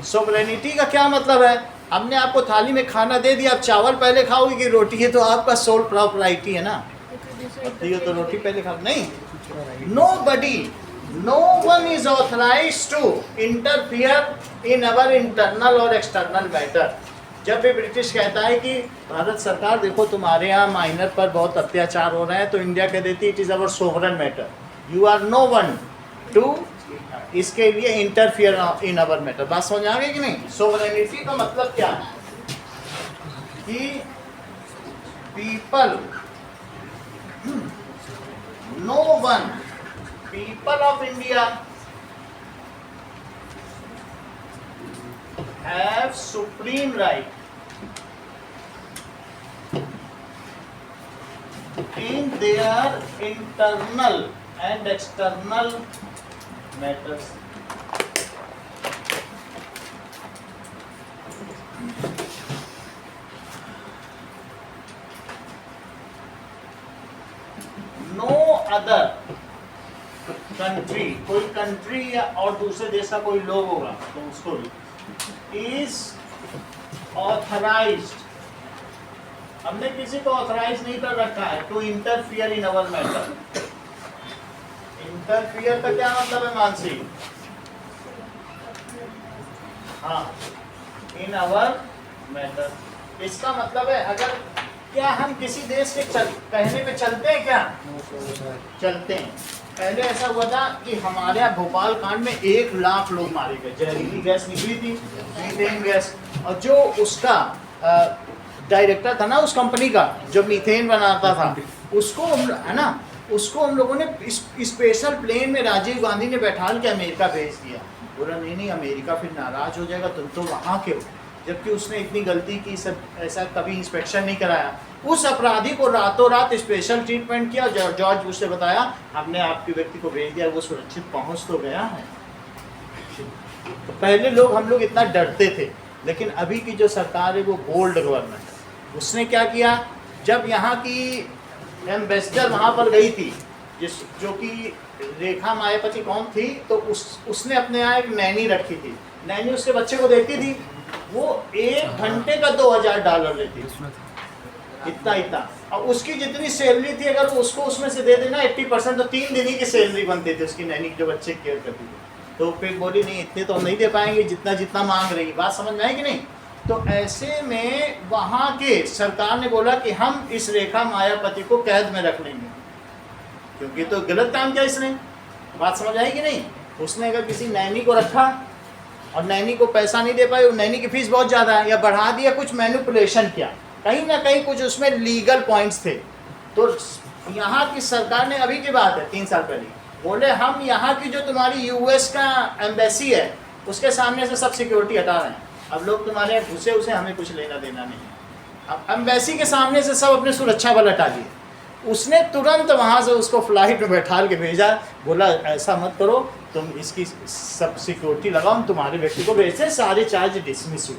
सोवरेनिटी का क्या मतलब है? हमने आपको थाली में खाना दे दिया, आप चावल पहले खाओगे कि रोटी? है तो आपका सोल प्रॉपर्टी है ना. ये तो रोटी पहले खाओ. नहीं, nobody, no one is authorized to interfere in our internal or external matter. जब भी ब्रिटिश कहता है कि भारत सरकार देखो तुम्हारे यहाँ माइनर पर बहुत अत्याचार हो रहे हैं, तो इंडिया कह देती it is our sovereign matter. You are no one to इसके लिए इंटरफियर इन अवर मैटर. बात समझ आ गई कि नहीं? सोवरेनिटी का मतलब क्या है कि people, no one, people of India have supreme right in their internal and external matters. No other country, कोई कंट्री या और दूसरे देश का कोई लोग होगा तो उसको भी इज ऑथराइज्ड. हमने किसी को ऑथराइज नहीं कर रखा है to interfere in our matter. Interfere का क्या मतलब है मानसी? हाँ, इन अवर मैटर. इसका मतलब है अगर क्या हम किसी देश के कहने पे चलते हैं? क्या चलते हैं? पहले ऐसा हुआ था कि हमारे यहाँ भोपाल कांड में 1 लाख लोग मारे गए. जहरीली गैस निकली थी, मीथेन गैस, और जो उसका डायरेक्टर था ना उस कंपनी का जो मीथेन बनाता था, उसको है ना, उसको हम लोगों ने स्पेशल प्लेन में राजीव गांधी ने बैठाल के अमेरिका भेज दिया. बोला नहीं, अमेरिका फिर नाराज हो जाएगा, तुम तो वहाँ के हो. जबकि उसने इतनी गलती की, सब ऐसा कभी इंस्पेक्शन नहीं कराया. उस अपराधी को रातों रात स्पेशल ट्रीटमेंट किया. जॉर्ज बुश ने बताया हमने आपके व्यक्ति को भेज दिया, वो सुरक्षित पहुंच तो गया है. तो पहले हम लोग इतना डरते थे, लेकिन अभी की जो सरकार है वो बोल्ड गवर्नमेंट है. उसने क्या किया, जब यहाँ की एम्बेसडर वहाँ पर गई थी, जो कि रेखा मायावती कौन थी, तो उसने अपने यहाँ एक नैनी रखी थी. नैनी उसके बच्चे को देखती थी, वो 1 घंटे का $2000 लेती थी. इतना. और उसकी जितनी सैलरी थी अगर उसको उसमें से दे देना 80%, तो 3 दिन ही की सैलरी बनती थी उसकी नैनी जो बच्चे केयर करती थी. तो फिर बोली नहीं, इतने तो हम नहीं दे पाएंगे जितना मांग रही. बात समझ में आई कि नहीं? तो ऐसे में वहाँ के सरकार ने बोला कि हम इस रेखा मायावती को कैद में रख लेंगे, क्योंकि तो गलत काम किया इसने. बात समझ आई कि नहीं? उसने अगर किसी नैनी को रखा और नैनी को पैसा नहीं दे पाई, नैनी की फीस बहुत ज़्यादा है, या बढ़ा दिया, कुछ मैनिपुलेशन किया, कहीं ना कहीं कुछ उसमें लीगल पॉइंट्स थे. तो यहाँ की सरकार ने, अभी की बात है 3 साल पहले, बोले हम यहाँ की जो तुम्हारी यूएस का एम्बेसी है उसके सामने से सब सिक्योरिटी हटा रहे हैं. अब लोग तुम्हारे यहाँ घुसे, उसे हमें कुछ लेना देना नहीं है. अब एम्बेसी के सामने से सब अपने सुरक्षा बल हटा लिए. उसने तुरंत वहाँ से उसको फ्लाइट में बैठा के भेजा. बोला ऐसा मत करो, तुम इसकी सब सिक्योरिटी लगाओ, हम तुम्हारे व्यक्ति को भेजते, सारे चार्ज डिसमिस हुए.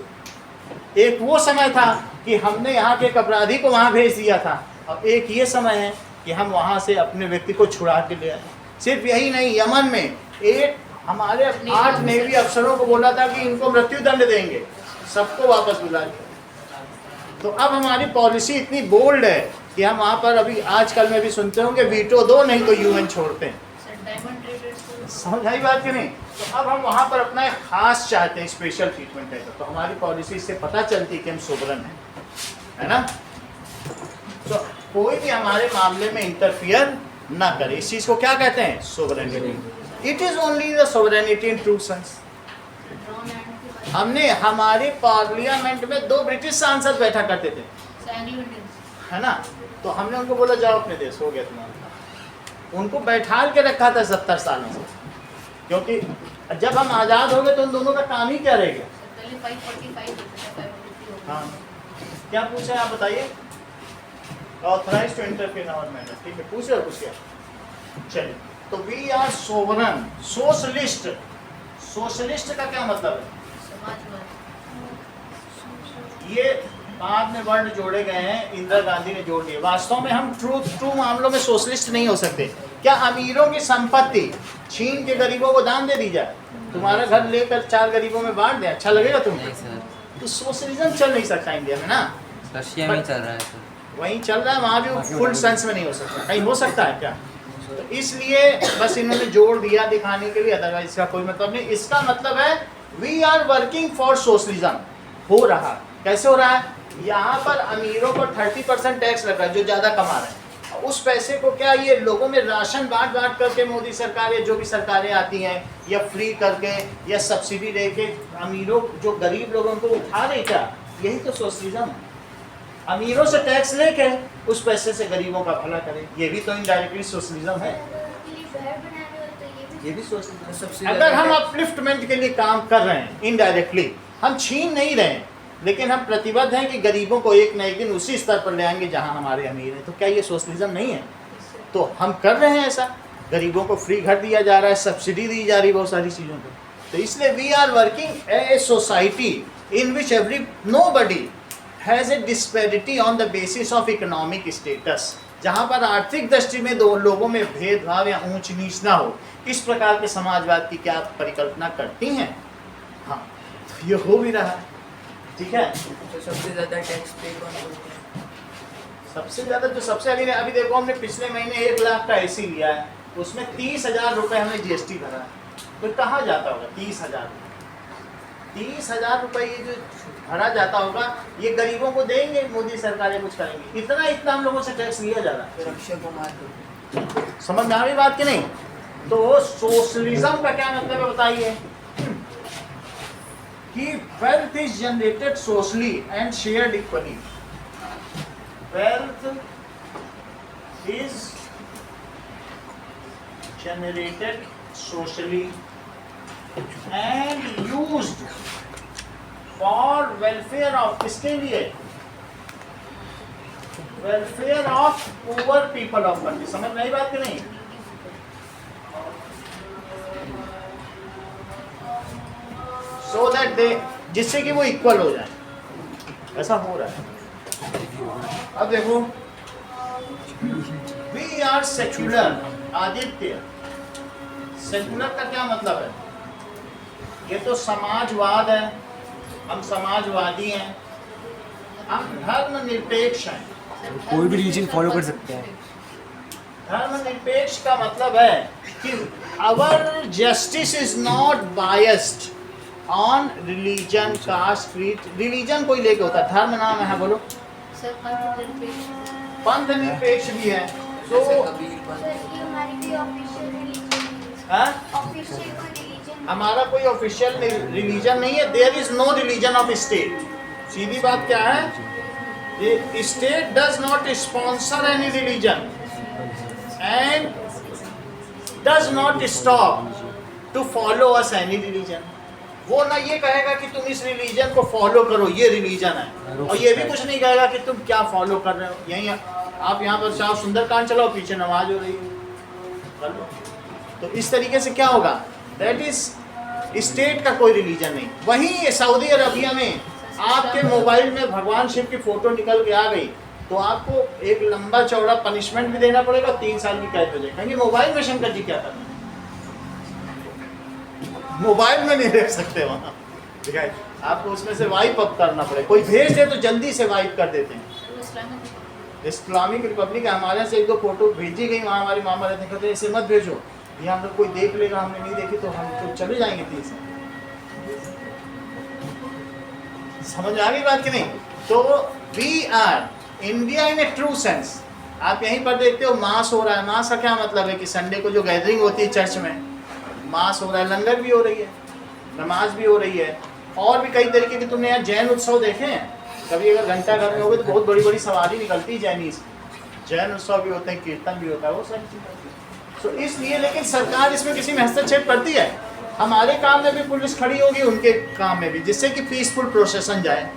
एक वो समय था कि हमने यहाँ के एक अपराधी को वहाँ भेज दिया था, अब एक ये समय है कि हम वहाँ से अपने व्यक्ति को छुड़ा के ले आए। सिर्फ यही नहीं, यमन में एक हमारे 8 नेवी अफसरों को बोला था कि इनको मृत्यु दंड देंगे, सबको वापस बुला लिया। तो अब हमारी पॉलिसी इतनी बोल्ड है कि हम वहाँ पर अभी आजकल में भी सुनते होंगे वीटो दो नहीं तो यूएन छोड़ते हैं। सर डायमंड ट्रेडर्स समझ आई बात कि नहीं? तो अब हम वहाँ पर अपना एक खास चाहते हैं, स्पेशल ट्रीटमेंट है। तो हमारी पॉलिसी से पता चलती है कि हम सोवरन हैं, है ना? तो कोई भी हमारे मामले में इंटरफियर ना करे, इस चीज़ को क्या कहते हैं? Sovereignty. It is only the sovereignty in true sense. Drone and के बाद हमने हमारे पार्लियामेंट में 2 ब्रिटिश सांसद बैठा करते थे, एंग्लो इंडियंस है ना? तो हमने उनको बोला जाओ अपने देश, हो गया तुम्हारा। उनको बैठाल के रखा था 70 सालों से, क्योंकि जब हम आज़ाद हो गए तो उन दोनों का काम ही क्या रह गया? पहले 545 होता था, 550 हो गया। हाँ, क्या पूछा है आप बताइए? Authorize to interfere our matter, ठीक है, पूछ रहे हो कुछ क्या? चलिए, तो we are sovereign socialist. Socialist का क्या मतलब है? समाजवाद ये बाद में वर्ड जोड़े गए हैं, इंदिरा गांधी ने जोड़ दिए। वास्तव में हम ट्रू मामलों में सोशलिस्ट नहीं हो सकते। क्या अमीरों की संपत्ति छीन के गरीबों को दान दे दी जाए? तुम्हारा घर लेकर 4 गरीबों में बांट दे, अच्छा लगेगा तुमको? नहीं सर, तो सोशलिज्म चल नहीं सकता इंडिया में ना। रशिया में ही चल रहा है सर। वहीं चल रहा है, वहाँ भी फुल सेंस में नहीं हो सकता। कहीं हो सकता है क्या? तो इसलिए बस इन्होंने जोड़ दिया दिखाने के लिए, अदरवाइज इसका कोई मतलब नहीं। इसका मतलब है we are working for socialism. हो रहा कैसे हो रहा है? यहाँ पर अमीरों पर 30% टैक्स लग रहा है जो ज़्यादा कमा रहे हैं। उस पैसे को क्या ये लोगों में राशन बांट करके मोदी सरकार या जो भी सरकारें आती हैं, या फ्री करके या सब्सिडी दे के अमीरों जो गरीब लोगों को उठा रहे, क्या यही तो सोशलिज्म है? अमीरों से टैक्स लेके उस पैसे से गरीबों का भला करें, ये भी तो इनडायरेक्टली सोशलिज्म है। ये भी सोशलिज्म। सबसे अगर हम अपलिफ्टमेंट के लिए काम कर रहे हैं इनडायरेक्टली, हम छीन नहीं रहे हैं, लेकिन हम प्रतिबद्ध हैं कि गरीबों को एक न एक दिन उसी स्तर पर ले आएंगे जहां हमारे अमीर हैं, तो क्या ये सोशलिज्म नहीं है? तो हम कर रहे हैं ऐसा। गरीबों को फ्री घर दिया जा रहा है, सब्सिडी दी जा रही है बहुत सारी चीज़ों पर। तो इसलिए we are working a society in which nobody has a disparity on the basis of economic status, जहाँ पर आर्थिक दृष्टि में दो लोगों में भेदभाव या ऊंच नीच ना हो। इस प्रकार के समाजवाद की क्या परिकल्पना करती हैं? हाँ, तो ये हो भी रहा है, ठीक है। तो सबसे ज़्यादा टैक्स पे कौन करते हैं? सबसे ज़्यादा जो सबसे अभी देखो, हमने पिछले महीने 1 लाख का एसी लिया है, उसमें 30,000 रुपये हमने GST भरा है। तो कहाँ जाता होगा 30,000? 30,000 रुपये ये जो भरा जाता होगा, ये गरीबों को देंगे, मोदी सरकारें कुछ करेंगी? इतना हम लोगों से टैक्स लिया जा रहा है। तो रक्षा को मार दो। समझ में आ रही बात कि नहीं? तो सोशलिज्म का क्या मतलब है बताइए? कि wealth is generated socially and shared equally. Wealth is generated socially and used for welfare of, किसके लिए? Welfare of poor people of country. समझ में आई बात कि नहीं? सो दैट दे, जिससे कि वो इक्वल हो जाए, ऐसा हो रहा है। अब देखो, we are secular. Aditya, secular का क्या मतलब है? ये तो समाजवाद है, हम समाजवादी हैं, हम धर्मनिरपेक्ष हैं। कोई भी रिलीजन फॉलो कर सकते हैं। धर्मनिरपेक्ष का मतलब है कि our justice is not biased on religion, caste, creed. Religion कोई लेके होता है, धर्म नाम है, बोलो। सर पंथ पंथ निरपेक्ष भी है। तो जैसे कबीर पंथ। हमारा कोई ऑफिशियल रिलीजन नहीं है। There is no religion of state. सीधी बात क्या है? ये state does not sponsor any religion and does not stop to follow us any religion. वो ना ये कहेगा कि तुम इस रिलीजन को फॉलो करो, ये रिलीजन है, और ये भी कुछ नहीं कहेगा कि तुम क्या फॉलो कर रहे हो। यही आप यहाँ पर चाहो सुंदरकांड चलाओ, पीछे नमाज हो रही है, कर लो। तो इस तरीके से क्या होगा? दैट इज स्टेट का कोई रिलीजन नहीं। वहीं सऊदी अरबिया में आपके मोबाइल में भगवान शिव की फोटो निकल के आ गई तो आपको एक लंबा चौड़ा पनिशमेंट भी देना पड़ेगा, 3 साल की कैद हो जाएगी। कहेंगे मोबाइल में शंकर जी क्या करना, मोबाइल में नहीं देख सकते वहाँ, ठीक है, आपको उसमें से वाइप अप करना पड़ेगा। कोई भेज दे तो जल्दी से वाइप कर देते हैं। इस्लामिक रिपब्लिक हमारे से 1-2 फोटो भेजी गई, वहाँ हमारे मामा रहते हैं, कहते हैं इसे मत भेजो, ये हम लोग कोई देख लेगा, हमने नहीं देखी तो हम तो चले जाएंगे 3 साल। समझ आ गई बात कि नहीं? तो we are India in a true sense. आप यहीं पर देखते हो मास हो रहा है। मास का क्या मतलब है कि संडे को जो गैदरिंग होती है चर्च में, मास हो रहा है, लंगर भी हो रही है, नमाज भी हो रही है, और भी कई तरीके के। तुमने यहाँ जैन उत्सव देखे हैं कभी? अगर घंटा घर में होगे तो बहुत बड़ी बड़ी सवारी निकलती है जैनीज, जैन उत्सव भी होते हैं, कीर्तन भी होता है, वो सारी चीज़ें। तो इसलिए लेकिन सरकार इसमें किसी में हस्तक्षेप करती है? हमारे काम में भी पुलिस खड़ी होगी, उनके काम में भी, जिससे कि पीसफुल प्रोसेसन जाए,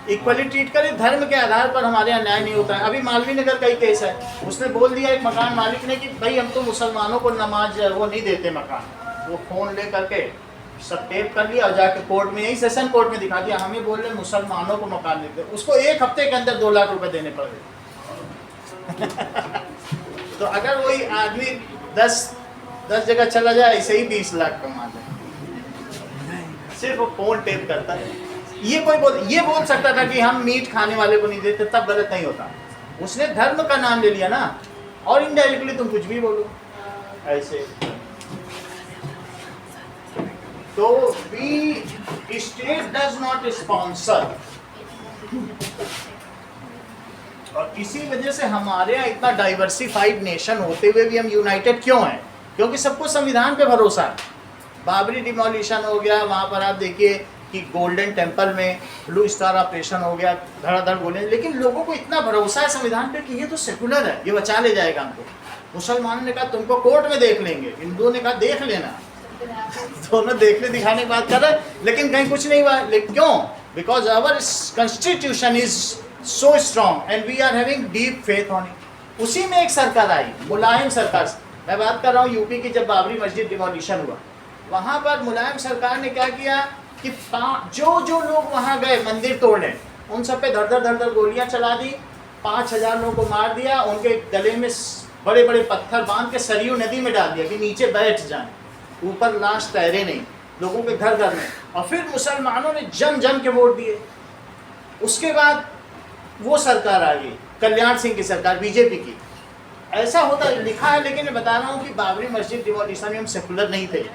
इक्वली ट्रीट करे। धर्म के आधार पर हमारे यहाँ न्याय नहीं होता है। अभी मालवीय नगर का ही केस है, उसने बोल दिया एक मकान मालिक ने कि भाई हम तो मुसलमानों को नमाज वो नहीं देते मकान। वो फ़ोन ले करके सब टेप कर लिया और जाके कोर्ट में, यही सेशन कोर्ट में दिखा दिया, हमें बोल रहे मुसलमानों को मकान देते। उसको 1 हफ्ते के अंदर 2 लाख रुपए देने पड़ गए। तो अगर वही आदमी 10 जगह चला जाए, ऐसे ही 20 लाख कमा जाए, सिर्फ वो फोन टेप करता है। ये बोल सकता था कि हम मीट खाने वाले को नहीं देते, तब गलत नहीं होता। उसने धर्म का नाम ले लिया ना, और इनडायरेक्टली तुम कुछ भी बोलो ऐसे। तो we state does not sponsor, और इसी वजह से हमारे यहाँ इतना डाइवर्सिफाइड नेशन होते हुए भी हम यूनाइटेड क्यों हैं? क्योंकि सबको संविधान पे भरोसा है। बाबरी डिमोलिशन हो गया, वहाँ पर आप देखिए कि गोल्डन टेम्पल में ब्लू स्टार ऑपरेशन हो गया, धड़ाधड़ बोले, लेकिन लोगों को इतना भरोसा है संविधान पे कि ये तो सेकुलर है, ये बचा ले जाएगा हमको। मुसलमानों ने कहा तुमको कोर्ट में देख लेंगे, हिंदुओं ने कहा देख लेना। दोनों देखने दिखाने की बात कर रहे हैं, लेकिन कहीं कुछ नहीं हुआ। लेकिन क्यों? Because our constitution is so strong and we are having deep faith on it. उसी में एक सरकार आई, मुलायम सरकार। मैं बात कर रहा हूँ यूपी की, जब बाबरी मस्जिद डिमोलिशन हुआ, वहाँ पर मुलायम सरकार ने क्या किया कि जो लोग वहाँ गए मंदिर तोड़ने, उन सब पे धड़ धड़ गोलियाँ चला दी, 5000 लोगों को मार दिया, उनके गले में बड़े बड़े पत्थर बांध के सरयू नदी में डाल दिया कि नीचे बैठ जाए, ऊपर लाश तैरे नहीं, लोगों के घर घर में। और फिर मुसलमानों ने जम के वोट दिए। उसके बाद वो सरकार आ गई, कल्याण सिंह की सरकार, बीजेपी की। ऐसा होता लिखा है, लेकिन मैं बता रहा हूँ कि बाबरी मस्जिद डिमोलिशन में हम सेकुलर नहीं थे।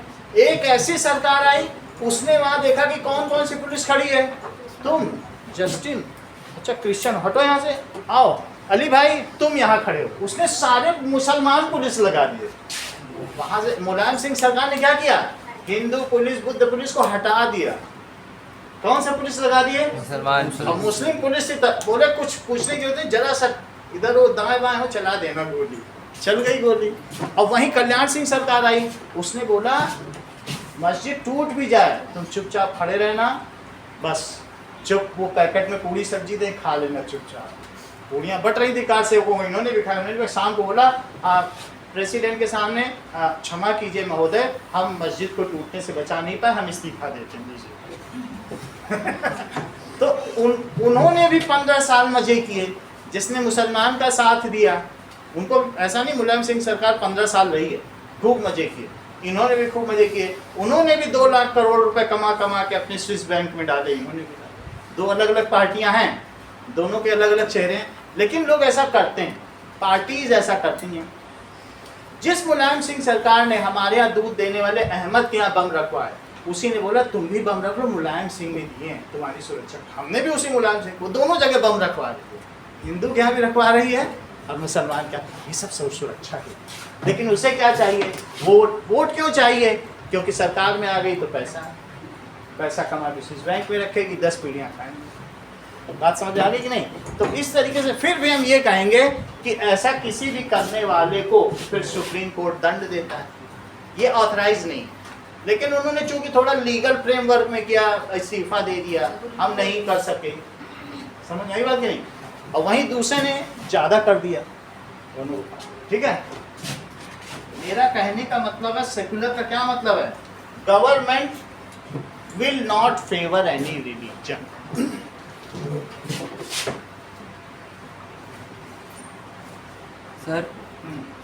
एक ऐसी सरकार आई, उसने वहाँ देखा कि कौन कौन सी पुलिस खड़ी है। तुम जस्टिन, अच्छा क्रिश्चियन, हटो यहाँ से, आओ अली भाई तुम यहाँ खड़े हो। उसने सारे मुसलमान पुलिस लगा दिए। वहाँ से मुलायम सिंह सरकार ने क्या किया, हिंदू पुलिस बुद्ध पुलिस को हटा दिया। कौन सा पुलिस लगा दिए? मुसलमान। और मुस्लिम पुलिस से बोले कुछ पूछने की होती, जरा सा इधर वो दाएं बाएं हो चला देना गोली, चल गई गोली। और वहीं कल्याण सिंह सरकार आई, उसने बोला मस्जिद टूट भी जाए तुम चुपचाप खड़े रहना, बस चुप, वो पैकेट में पूरी सब्जी दे खा लेना चुपचाप। पूड़ियाँ बट रही थी कार से, वो इन्होंने भी खाया। उन्होंने शाम को बोला प्रेसिडेंट के सामने, क्षमा कीजिए महोदय, हम मस्जिद को टूटने से बचा नहीं पाए, हम इस्तीफा देते हैं। तो उन्होंने भी 15 साल मजे किए। जिसने मुसलमान का साथ दिया, उनको ऐसा नहीं, मुलायम सिंह सरकार 15 साल रही है, खूब मजे किए। इन्होंने भी खूब मजे किए। उन्होंने भी 2 लाख करोड़ रुपए कमा के अपने स्विस बैंक में डाले। इन्होंने भी 2 अलग अलग पार्टियां हैं, दोनों के अलग अलग चेहरे हैं, लेकिन लोग ऐसा करते हैं, पार्टीज ऐसा करती हैं। जिस मुलायम सिंह सरकार ने हमारे यहाँ दूध देने वाले अहमद के यहाँ बम रखवाए, उसी ने बोला तुम भी बम रख लो, मुलायम सिंह ने दिए हैं तुम्हारी सुरक्षा। हमने भी उसी मुलायम सिंह को, दोनों जगह बम रखवा रही है, हिंदू के यहाँ भी रखवा रही है और मुसलमान का। ये सब सुरक्षा है, लेकिन उसे क्या चाहिए? वोट क्यों चाहिए? क्योंकि सरकार में आ गई तो पैसा कमा के स्विस बैंक में रखेगी, 10 पीढ़ियाँ खाएंगे। बात समझ आ गई कि नहीं? तो इस तरीके से फिर भी हम ये कहेंगे कि ऐसा किसी भी करने वाले को फिर सुप्रीम कोर्ट दंड देता है, ये ऑथराइज नहीं। लेकिन उन्होंने चूंकि थोड़ा लीगल फ्रेमवर्क में किया, इस्तीफा दे दिया, हम नहीं कर सके। समझ आई बात कि नहीं? और वहीं दूसरे ने ज़्यादा कर दिया दोनों। ठीक है, मेरा कहने का मतलब है सेकुलर का क्या मतलब है? Government will not favor any religion. Sir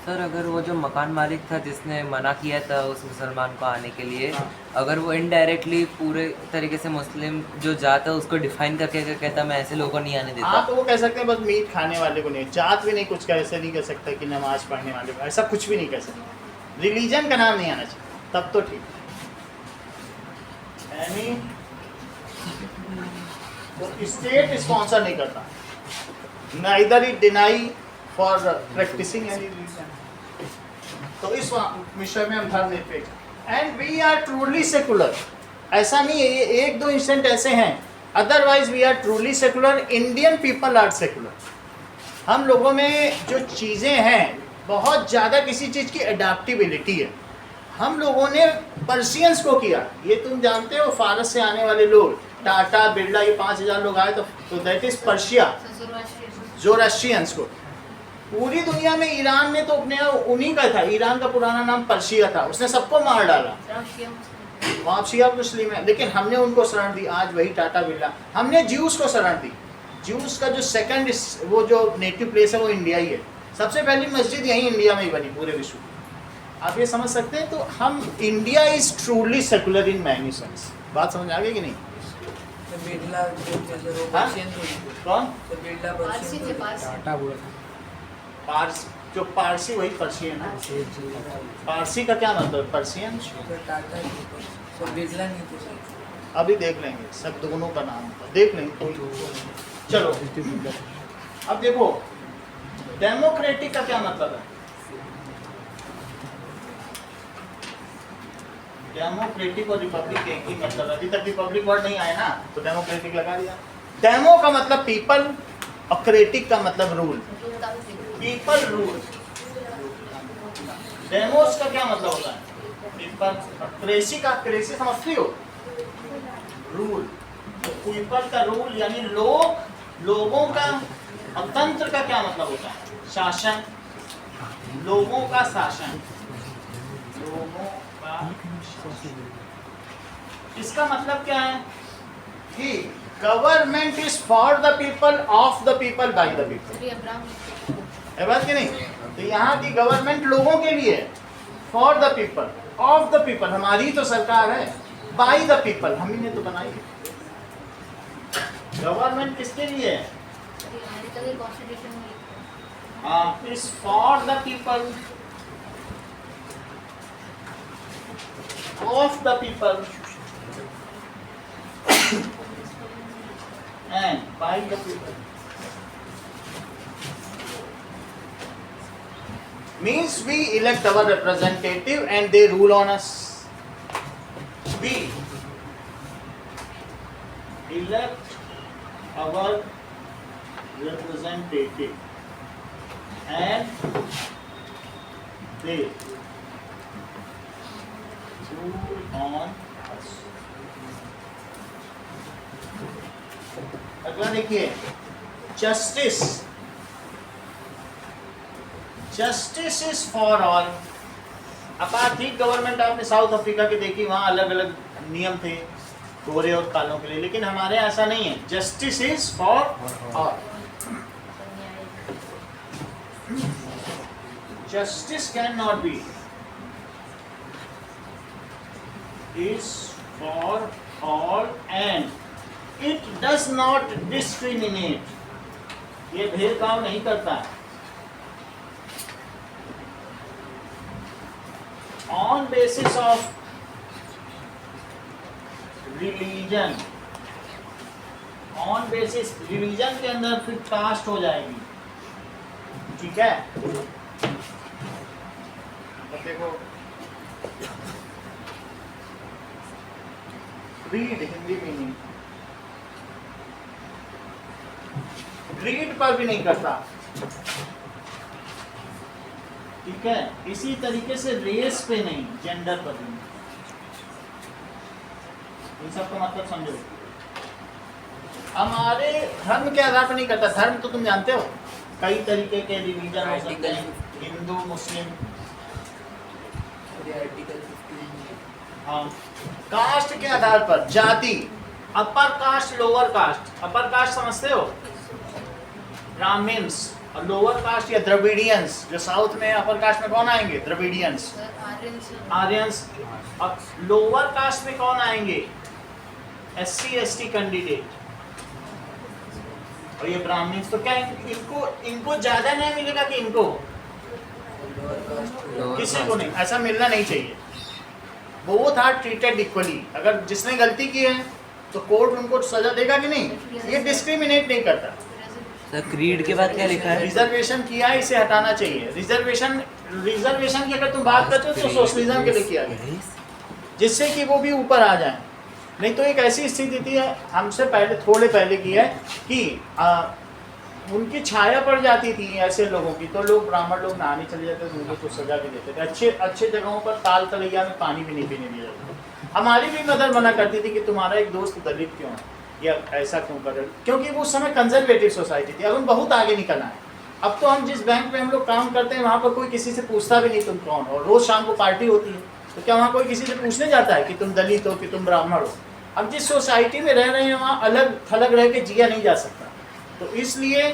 sir अगर वो जो मकान मालिक था जिसने मना किया था उस मुसलमान को आने के लिए, हाँ। अगर वो इनडायरेक्टली पूरे तरीके से मुस्लिम जो जात है उसको डिफाइन करके कहता मैं ऐसे लोगों को नहीं आने देता, हाँ तो वो कह सकते हैं बस मीट खाने वाले को नहीं, जात भी नहीं, कुछ का ऐसे नहीं कह सकता कि नमाज पढ़ने वाले को, ऐसा कुछ भी नहीं कह सकता, रिलीजन का नाम नहीं आना चाहिए, तब तो ठीक है। यानी तो स्टेट स्पॉन्सर नहीं करता, neither it deny for practicing any religion. तो इस विषय में हम धर्मनिरपेक्ष and we are truly secular, ऐसा नहीं है, ये एक दो इंस्टेंट ऐसे हैं, otherwise we are truly secular, Indian people are secular. हम लोगों में जो चीज़ें हैं बहुत ज़्यादा किसी चीज़ की अडाप्टिबिलिटी है, हम लोगों ने पर्शियंस को किया, ये तुम जानते हो फारस से आने वाले लोग, टाटा बिरला, ये 5000 लोग आए, तो दैट इज पर्शिया, जोरास्ट्रियंस को। पूरी दुनिया में ईरान ने तो अपने उन्हीं का था, ईरान का पुराना नाम पर्शिया था, उसने सबको मार डाला, वहाँ शिया मुस्लिम है, लेकिन हमने उनको शरण दी। आज वही टाटा बिरला, हमने ज्यूस को शरण दी, ज्यूस का जो सेकंड वो जो नेटिव प्लेस है वो इंडिया ही है, सबसे पहली मस्जिद यहीं इंडिया में ही बनी पूरे विश्व में, आप ये समझ सकते हैं। तो हम India is truly secular in many sense, बात समझ आ गई कि नहीं? तो बिरला जो थे वो हाँ? पर्शियन थे। कौन? तो बिरला पारसी थे, पर्शियन थे। पारसी। टाटा बोला था। पारस जो पारसी वही पर्शियन है। पारसी का क्या मतलब? पर्शियन। तो टाटा थे, तो बिरला नहीं थे सर। अभी देख लेंगे, सब दोनों का नाम था, देख लेंगे कोई। चलो अब देखो डेमोक्रेटिक का क्या मतलब है? डेमोक्रेटिक और रिपब्लिक एक ही मतलब है, अभी तक रिपब्लिक वर्ड नहीं आया ना, तो डेमोक्रेटिक लगा दिया। डेमो का मतलब पीपल और क्रेटिक का मतलब रूल, पीपल रूल। डेमोस का क्या मतलब होता है? पीपल। क्रेसी का, क्रेसी समझती हो? रूल। तो पीपल का रूल यानी लोग, लोगों का। और तंत्र का क्या मतलब होता है? शासन, लोगों का शासन, लोगों का। इसका मतलब क्या है कि government is for the people, of the people, bye the people, है बात कि नहीं? तो यहाँ की गवर्नमेंट लोगों के लिए, for the people, of the people, हमारी तो सरकार है, बाय द पीपल, हम ही ने तो बनाई है। गवर्नमेंट किसके लिए है? Is for the people, of the people and by the people. Means we elect our representative and they rule on us. We elect our representative and they rule on us. अगला देखिए, justice, justice is for all. Apartheid government आपने south Africa की देखी, वहाँ अलग अलग नियम थे गोरे और कालों के लिए, लेकिन हमारे यहाँ ऐसा नहीं है, justice is for all. Justice can not be, is for all and it does not discriminate, ये भेदभाव नहीं करता है। On basis of religion, on basis religion के अंदर फिर कास्ट हो जाएगी, ठीक है? अब देखो, रीड हिंदी मीनिंग, रीड पर भी नहीं करता, ठीक है? इसी तरीके से रेस पे नहीं, जेंडर पर भी नहीं। इन सब का मतलब समझो। हमारे धर्म के आधार पर नहीं करता, धर्म तो तुम जानते हो कई तरीके के रिलीजन हो सकते हैं, हिंदू, मुस्लिम, आर्टिकल 15 हाँ कास्ट के आधार पर, जाति, upper caste lower caste. Upper caste समझते हो, ब्राह्मण्स, और लोअर कास्ट या द्रविडियंस, जो साउथ में अपर कास्ट में कौन आएंगे? Dravidians, sir Aryans Aryans. अब लोअर कास्ट में कौन आएंगे? SC ST candidate. और ये ब्राह्मण्स, तो क्या इनको ज्यादा न्याय मिलेगा कि इनको? किसी को नहीं, ऐसा मिलना नहीं चाहिए। Both are treated equally. अगर जिसने गलती की है तो कोर्ट उनको सजा देगा कि नहीं? ये डिस्क्रिमिनेट नहीं करता। सर क्रीड के बाद क्या लिखा है? रिजर्वेशन किया है, इसे हटाना चाहिए। रिजर्वेशन की अगर तुम बात करते हो तो सोशलिज्म के लिए किया गया, जिससे कि वो भी ऊपर आ जाए। नहीं तो एक ऐसी स्थिति थी, हमसे पहले, थोड़े पहले की है कि उनकी छाया पड़ जाती थी ऐसे लोगों की, तो लोग, ब्राह्मण लोग नहाने चले जाते थे, उनको तो सजा भी देते थे। अच्छे अच्छे जगहों पर ताल तलैया में पानी भी नहीं पीने दिया जाता। हमारी भी मदर मना करती थी कि तुम्हारा एक दोस्त दलित क्यों है या ऐसा क्यों कर रहे हो, क्योंकि वो उस समय कंजर्वेटिव सोसाइटी थी। अब हम बहुत आगे निकलना है। अब तो हम जिस बैंक में हम लोग काम करते हैं वहाँ पर कोई किसी से पूछता भी नहीं तुम कौन हो। रोज शाम को पार्टी होती है, तो क्या वहाँ कोई किसी से पूछने जाता है कि तुम दलित हो कि तुम ब्राह्मण हो? अब जिस सोसाइटी में रह रहे हैं वहाँ अलग थलग रह के जिया नहीं जा सकता। तो इसलिए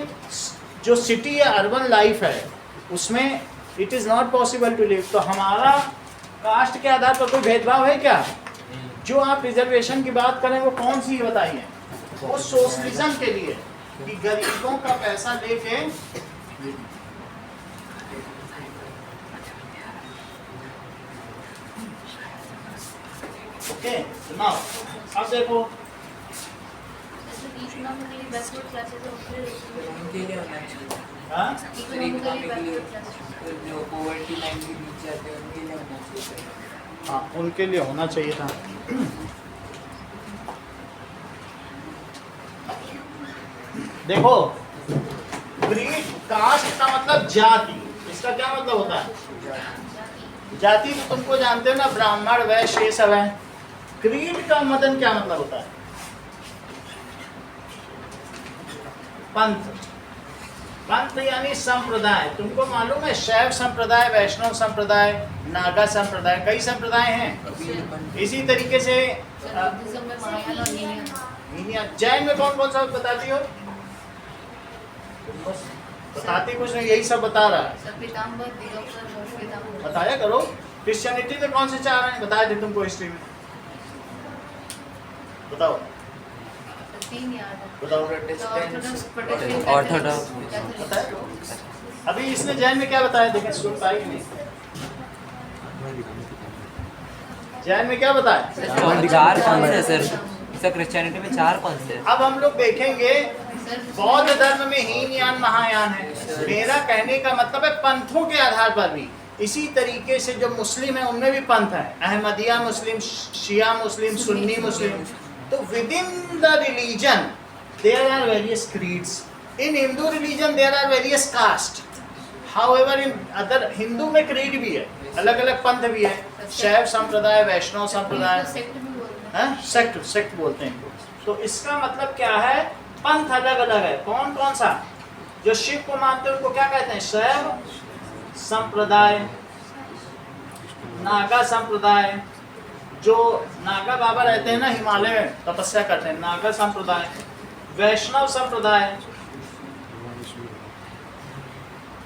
जो सिटी या अर्बन लाइफ है उसमें it is not possible to live. तो हमारा कास्ट के आधार पर कोई भेदभाव है क्या? जो आप रिजर्वेशन की बात करें वो कौन सी बताइए? वो सोशलिज्म के लिए, कि गरीबों का पैसा लेके ओके। सुनाओ अब देखो, इकोनॉमिकली बैकवर्ड क्लासेस उनके लिए होना चाहिए। हाँ इकोनॉमिकली जो पॉवर्टी लाइन के नीचे आते हैं उनके लिए होना चाहिए। हाँ, उनके लिए होना चाहिए था। देखो, क्रीड, कास्ट का मतलब जाति। इसका क्या मतलब होता है? जाति तो तुमको जानते हो ना, ब्राह्मण, वैश्य, ये सब है। क्रीड का मतलब क्या मतलब होता है? पंथ। पंथ यानी संप्रदाय। तुमको मालूम है शैव संप्रदाय, वैष्णव संप्रदाय, नागा संप्रदाय, कई संप्रदाय हैं। इसी तरीके से बुद्धिज्म में महायान और हीनयान। जैन में कौन कौन सा बताती हो? बताती कुछ नहीं, यही सब बता रहा है। सर पीताम्बर, दिगंबर और श्वेतांबर। बताया करो। क्रिश्चियनिटी में कौन से चार हैं? बताए थे तुमको हिस्ट्री में, बताओ सर 3 याद है। बताओ। ऑर्थोडॉक्स। बताया करो। अभी इसने जैन में क्या बताया? देखें, सुन पाई कि नहीं? जैन में क्या बताया? चार कौन से सर? सर क्रिश्चियनिटी में चार कौन से? अब हम लोग देखेंगे। बौद्ध धर्म में हीनयान महायान है। मेरा कहने का मतलब है पंथों के आधार पर भी। इसी तरीके से जो मुस्लिम है उनमें भी पंथ है, अहमदिया मुस्लिम, शिया मुस्लिम, सुन्नी मुस्लिम। तो within the religion there are various creeds. In Hindu religion there are various caste. However in other, Hindu में क्रीड भी है, अलग अलग पंथ भी है। शैव संप्रदाय, वैष्णव संप्रदाय, सेक्ट बोलते हैं। तो इसका मतलब क्या है? पंथ अलग अलग है। कौन कौन सा? जो शिव को मानते हैं उनको क्या कहते हैं? शैव संप्रदाय, नागा संप्रदाय, जो नागा बाबा रहते हैं ना हिमालय में, तपस्या करते हैं, नागा संप्रदाय, वैष्णव संप्रदाय,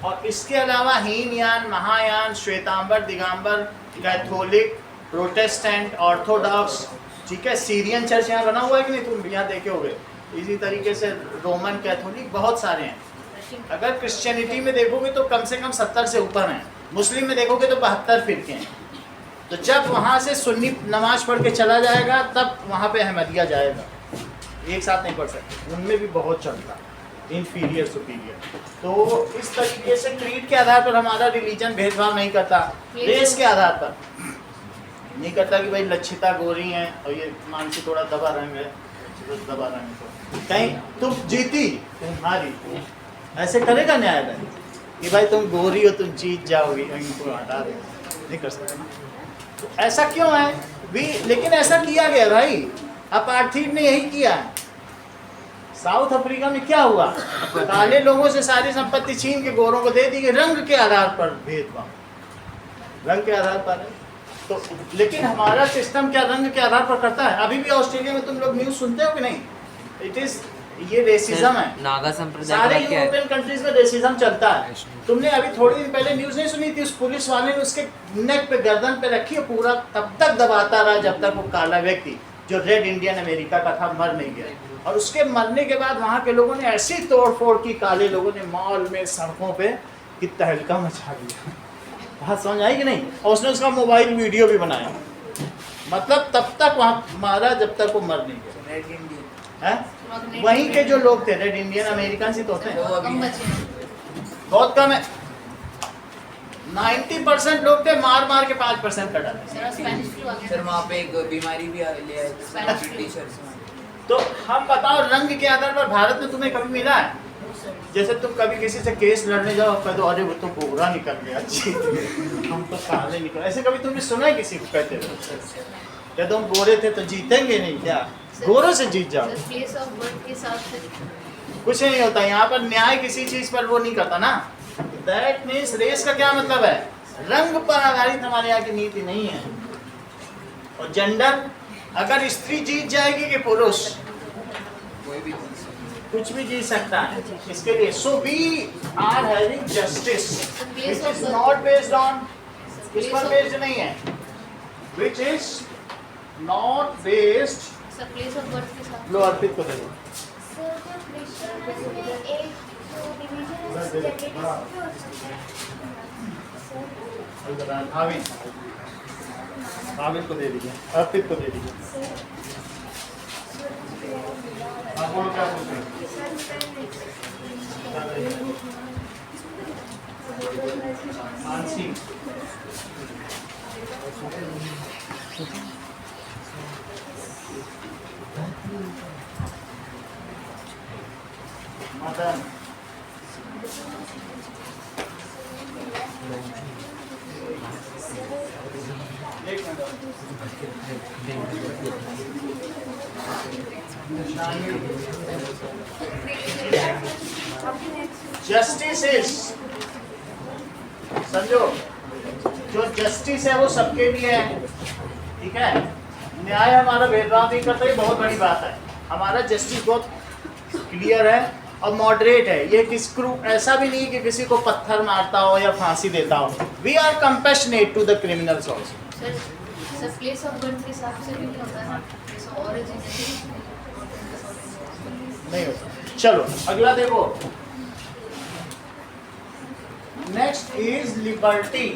और इसके अलावा Hinayana, Mahayana, Shvetambar, Digambar, Catholic, Protestant, Orthodox, ठीक है। सीरियन चर्च यहाँ बना हुआ है कि नहीं? तुम यहाँ देखे होगे। इसी तरीके से रोमन कैथोलिक, बहुत सारे हैं। अगर क्रिश्चियनिटी में देखोगे तो कम से कम 70 से ऊपर हैं। मुस्लिम में देखोगे तो 72 फिरके हैं। तो जब वहाँ से सुन्नी नमाज पढ़ के चला जाएगा तब वहाँ पे अहमदिया जाएगा। एक साथ नहीं पढ़ सकते, उनमें भी बहुत चलता, इन्फीरियर सुपीरियर। तो इस तरीके से क्रीड के आधार पर हमारा रिलीजन भेदभाव नहीं करता। रेस के आधार पर नहीं करता कि भाई लक्षिता गोरी हैं और ये मानसी थोड़ा दबा रंग है, दबा रंग तो कहीं तुम जीती तुम हारी, ऐसे करेगा न्यायालय कि भाई तुम गोरी हो तुम जीत जाओगी, इनको हटा दे, नहीं कर सकते। तो ऐसा क्यों है भी? लेकिन ऐसा किया गया भाई, अपार्थीड ने यही किया है। साउथ अफ्रीका में क्या हुआ? काले लोगों से सारी संपत्ति छीन के गोरों को दे दी गई, रंग के आधार पर भेदभाव, रंग के आधार पर। तो लेकिन हमारा सिस्टम क्या रंग के आधार पर करता है? अभी भी ऑस्ट्रेलिया में तुम लोग न्यूज़ सुनते हो कि नहीं? इट इज ये रेसिज्म है। नागा संप्रदाय सारे का क्या है? यूरोपियन कंट्रीज में रेसिज्म चलता है। तुमने अभी थोड़ी दिन पहले न्यूज़ नहीं सुनी थी? उस पुलिस वाले ने उसके नेक पे गर्दन पे रखी है, पूरा तब तक दबाता रहा जब तक वो काला व्यक्ति जो रेड इंडियन अमेरिका का था मर नहीं गया। और उसके मरने के बाद वहाँ के लोगों ने ऐसी तोड़फोड़ की, काले लोगों ने मॉल में, सड़कों पे, कि तहलका मचा दिया। बात समझ आई कि नहीं? और उसने उसका मोबाइल वीडियो भी बनाया। मतलब तब तक वहाँ मारा जब तक वो मर नहीं गया। रेड इंडियन है वहीं के जो लोग थे, रेड इंडियन अमेरिकन ही तो होते हैं, वो अभी कम बचे हैं। बहुत कम है। 90% लोग थे, मार मार के 5% कटा। सर स्पेनिश फ्लू आ सर गया। वहाँ पे एक बीमारी भी ले आए Spanish flu. ब्रिटिशर्स में। तो हम बताओ, रंग के आधार पर भारत में तुम्हें कभी मिला है? जैसे तुम कभी किसी से केस लड़ने जाओ, कह दो अरे वो तो गोरा निकल गया, अच्छी हम तो काले निकल। ऐसे कभी तुमने सुना है किसी को कहते हुए? क्या तुम गोरे थे तो जीतेंगे नहीं क्या? गोरों से जीत जाओ। सर प्लेस ऑफ बर्थ के साथ से कुछ नहीं होता यहाँ पर। न्याय किसी चीज पर वो नहीं करता ना। दैट मीन्स रेस का क्या मतलब है? रंग पर आधारित हमारे यहाँ की नीति नहीं है। और जेंडर, अगर स्त्री जीत जाएगी कि पुरुष, कोई भी चीज़। कुछ भी जीत सकता है इसके लिए। So we are having justice which is not based on, इस पर बेस्ड नहीं है, which is not based. Sir place of birth के साथ लो अर्पित को दे दो। सर जो क्रिश्चियन में एक जो डिवीजन है जेंडर डिस्ट्रीब्यूशन सर हाविद को दे दीजिए, अर्पित को दे दीजिए। आप बोलो क्या पूछ रहे हैं? मानसी, मदन, एक जस्टिस इज, समझो, जो जस्टिस है वो सबके लिए है, ठीक है? न्याय हमारा भेदभाव नहीं करता, ये बहुत बड़ी बात है। हमारा जस्टिस बहुत क्लियर है और मॉडरेट है। ये किसी ऐसा भी नहीं कि किसी को पत्थर मारता हो या फांसी देता हो। We are compassionate to the criminals also. Sir place of birth के हिसाब से भी नहीं होता है, प्लेस ऑफ ऑरिजिन नहीं होता। चलो अगला देखो। Next is liberty.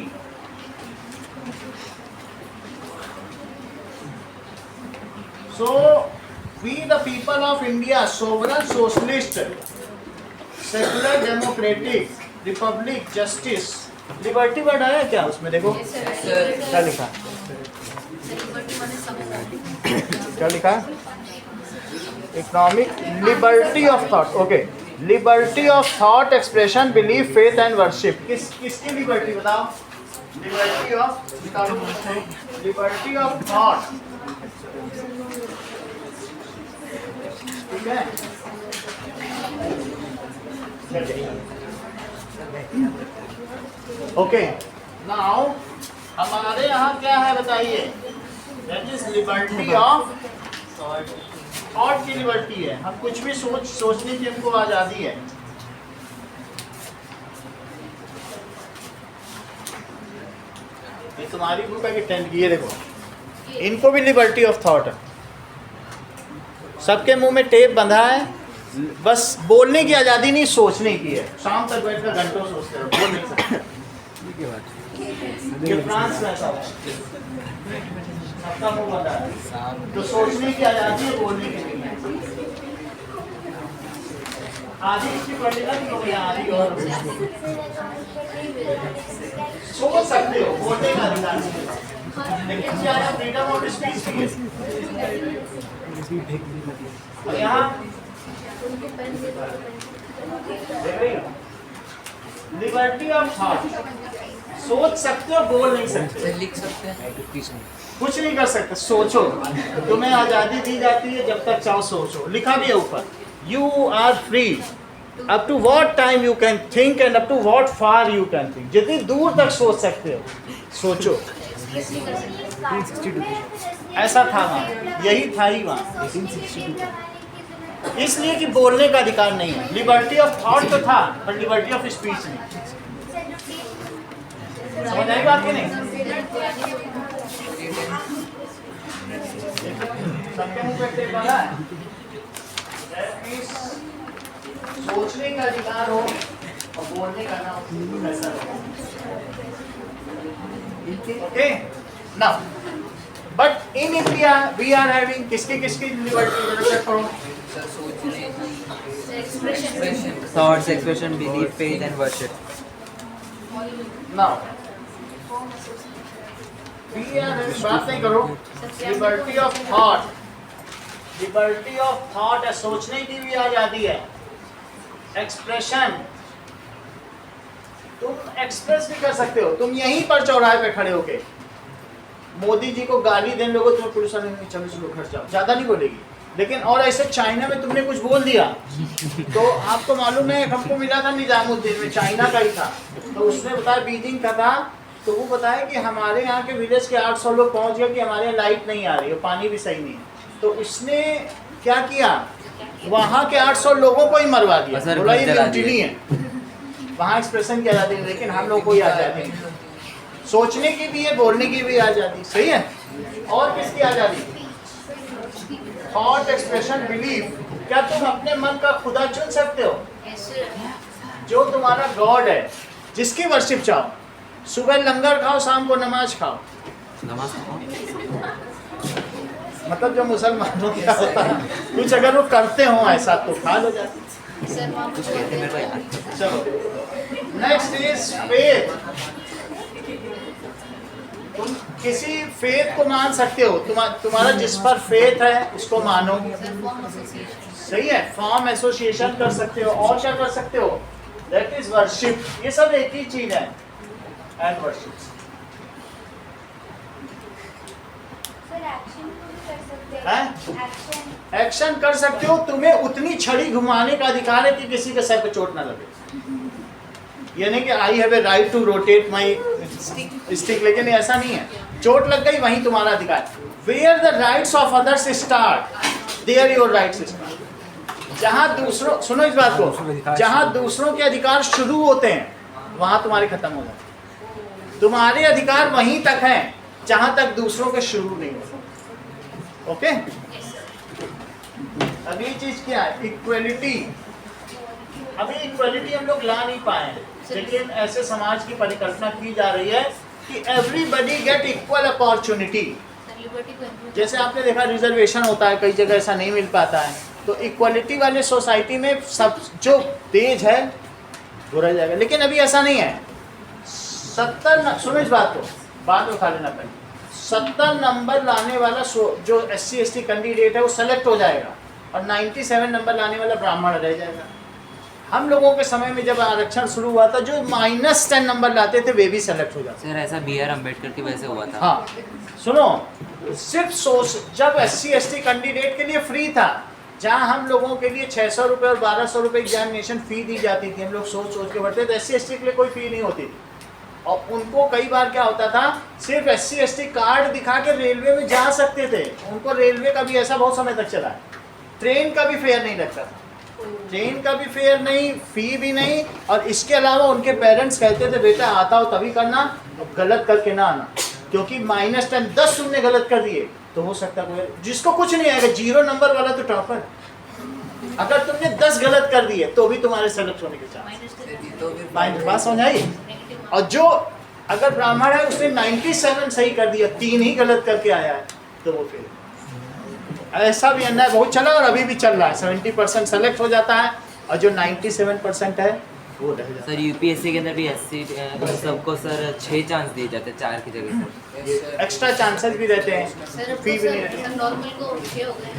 So we the people of India, sovereign, socialist, secular, democratic, republic, justice, liberty word आया क्या उसमें? देखो क्या लिखा, क्या लिखा? Economic liberty of thought. Okay, liberty of thought, expression, belief, faith and worship. किसकी लिबर्टी बताओ? Liberty of, liberty of thought, ठीक है? ओके, नाउ हमारे यहाँ क्या है बताइए? That is liberty of thought की लिबर्टी है। हम कुछ भी सोचने की हमको आज़ादी है। ये तुम्हारी बुक है कि 10 की? ये देखो, इनको भी लिबर्टी ऑफ थॉट है। सबके मुंह में टेप बंधा है, बस बोलने की आज़ादी नहीं, सोचने की है। शाम तक बैठकर घंटों सोचते रहो, बोल नहीं सकते। ये फ्रांस में ऐसा है, सबका मुंह बंधा है। तो सोचने की आज़ादी है, बोलने की नहीं है। आधी इसकी पढ़ेगा कि हो गया, आधी और सोच सकते हो, बोलने का अधिकार नहीं, लेकिन क्या है? फ्रीडम ऑफ स्पीच की है। और यहाँ लिबर्टी ऑफ थॉट, सोच सकते हो, बोल नहीं सकते, लिख सकते हैं, कुछ नहीं कर सकते। सोचो, तुम्हें आज़ादी दी जाती है, जब तक चाहो सोचो। लिखा भी है ऊपर, you are free up to what time you can think and up to what far you can think. जितनी दूर तक सोच सकते हो सोचो। एक्सप्रेस नहीं कर सकते। ऐसा था वहाँ, यही था ही वहाँ। इसलिए कि बोलने का अधिकार नहीं है। लिबर्टी ऑफ थॉट तो था पर लिबर्टी ऑफ स्पीच नहीं। समझ आई बात कि नहीं? सबके मुंह पे टेप वाला है। सोचने का अधिकार हो और बोलने का ना हो, ऐसा okay now but in India we are having किसकी लिबर्टी करो सर सोचने की expression Thoughts, expression, belief, faith and worship. Now we are having, बात नहीं करो, liberty of thought, liberty of thought है, सोचने की भी आजादी है। एक्सप्रेशन, तुम एक्सप्रेस भी कर सकते हो। तुम यहीं पर चौराहे पे खड़े होके मोदी जी को गाली देने लोगों, तुम्हें पुलिस वाले नहीं, चलो चलो घर जाओ, ज्यादा नहीं बोलेगी। लेकिन और ऐसे चाइना में तुमने कुछ बोल दिया तो आपको मालूम है, हमको मिला था निजामुद्दीन में, चाइना का ही था, तो उसने बताया बीजिंग का था, तो वो बताया कि हमारे यहाँ के विलेज के 800 लोग पहुँच गए कि हमारे यहाँ लाइट नहीं आ रही है, पानी भी सही नहीं है। तो उसने क्या किया, वहाँ के 800 लोगों को ही मरवा दिया, बोला ये न्यूट्रली है। वहाँ एक्सप्रेशन की आज़ादी, लेकिन हम लोग को ही आज़ादी नहीं, सोचने की भी है, बोलने की भी आज़ादी, सही है। और किसकी आज़ादी? Thought, expression, belief. क्या तुम अपने मन का खुदा चुन सकते हो? जो तुम्हारा गॉड है, जिसकी वर्शिप चाहो, सुबह लंगर खाओ, शाम को नमाज खाओ, मतलब जो मुसलमानों का होता है कुछ अगर वो करते हो ऐसा तो खा लो जाते। चलो नेक्स्ट इज फेथ। तुम किसी फेथ को मान सकते हो, तुम्हारा जिस पर फेथ है उसको मानो, सही है। फॉर्म एसोसिएशन कर सकते हो, और क्या कर सकते हो, दैट इज वर्शिप। ये सब एक ही चीज है, एंड वर्शिप। एक्शन कर सकते हो, तुम्हें उतनी छड़ी घुमाने का अधिकार है कि किसी के सर पे चोट ना लगे। यानी कि I have a right to rotate my stick, लेकिन ऐसा नहीं है, चोट लग गई वहीं तुम्हारा अधिकार। Where the rights of others start there your rights start. जहां दूसरों, सुनो इस बात को, जहां दूसरों के अधिकार शुरू होते हैं वहां तुम्हारे खत्म हो जाते हैं। तुम्हारे अधिकार वहीं तक हैं जहां तक दूसरों के शुरू नहीं होते। ओके, अगली चीज क्या है, इक्वलिटी। अभी इक्वलिटी हम लोग ला नहीं पाए हैं, लेकिन ऐसे समाज की परिकल्पना की जा रही है कि एवरीबडी गेट इक्वल अपॉर्चुनिटी। जैसे आपने देखा रिजर्वेशन होता है, कई जगह ऐसा नहीं मिल पाता है, तो इक्वलिटी वाले सोसाइटी में सब जो तेज है वो रह जाएगा, लेकिन अभी ऐसा नहीं है। 70, सुनो इस बात को, बात उठा लेना पहले, 70 नंबर लाने वाला जो SC ST कैंडिडेट है वो सेलेक्ट हो जाएगा, और 97 नंबर लाने वाला ब्राह्मण रह जाएगा। हम लोगों के समय में जब आरक्षण शुरू हुआ था, जो -10 नंबर लाते थे वे भी सेलेक्ट हो जाते। सर ऐसा BR अम्बेडकर की वजह से हुआ था। हाँ सुनो, सिर्फ जब SC ST कैंडिडेट के लिए फ्री था, जहाँ हम लोगों के लिए 600 रुपये और 1200 रुपये एग्जामिनेशन फ़ी दी जाती थी, हम लोग सोच सोच के पढ़ते थे, SC ST के लिए कोई फ़ी नहीं होती थी। और उनको कई बार क्या होता था, सिर्फ SC ST कार्ड दिखा के रेलवे में जा सकते थे। उनको रेलवे का भी ऐसा बहुत समय तक चला है, ट्रेन का भी फेयर नहीं लगता था, ट्रेन का भी फेयर नहीं, फ़ी भी नहीं, और इसके अलावा उनके पेरेंट्स कहते थे बेटा आता हो तभी करना, गलत करके ना आना, क्योंकि -10 10 तुमने गलत कर दिए तो हो सकता है जिसको कुछ नहीं आएगा, 0 नंबर वाला तो टॉपर, अगर तुमने 10 गलत कर दिए तो भी तुम्हारे सेलेक्ट होने के चांस। बात समझाइए। और जो अगर ब्राह्मण है उसने 97 सही कर दिया, 3 ही गलत करके आया है, तो वो फिर ऐसा भी अन्याय बहुत चला और अभी भी चल रहा है। 70% सेलेक्ट हो जाता है और जो 97% है वो रह जाता है। सर UPSC के अंदर भी SC सबको सर 6 चांस दिए जाते हैं, 4 की जगह सर। एक्स्ट्रा चांसेस भी रहते हैं, सर फी भी नहीं रहती। नॉर्मल को 6 हो गए,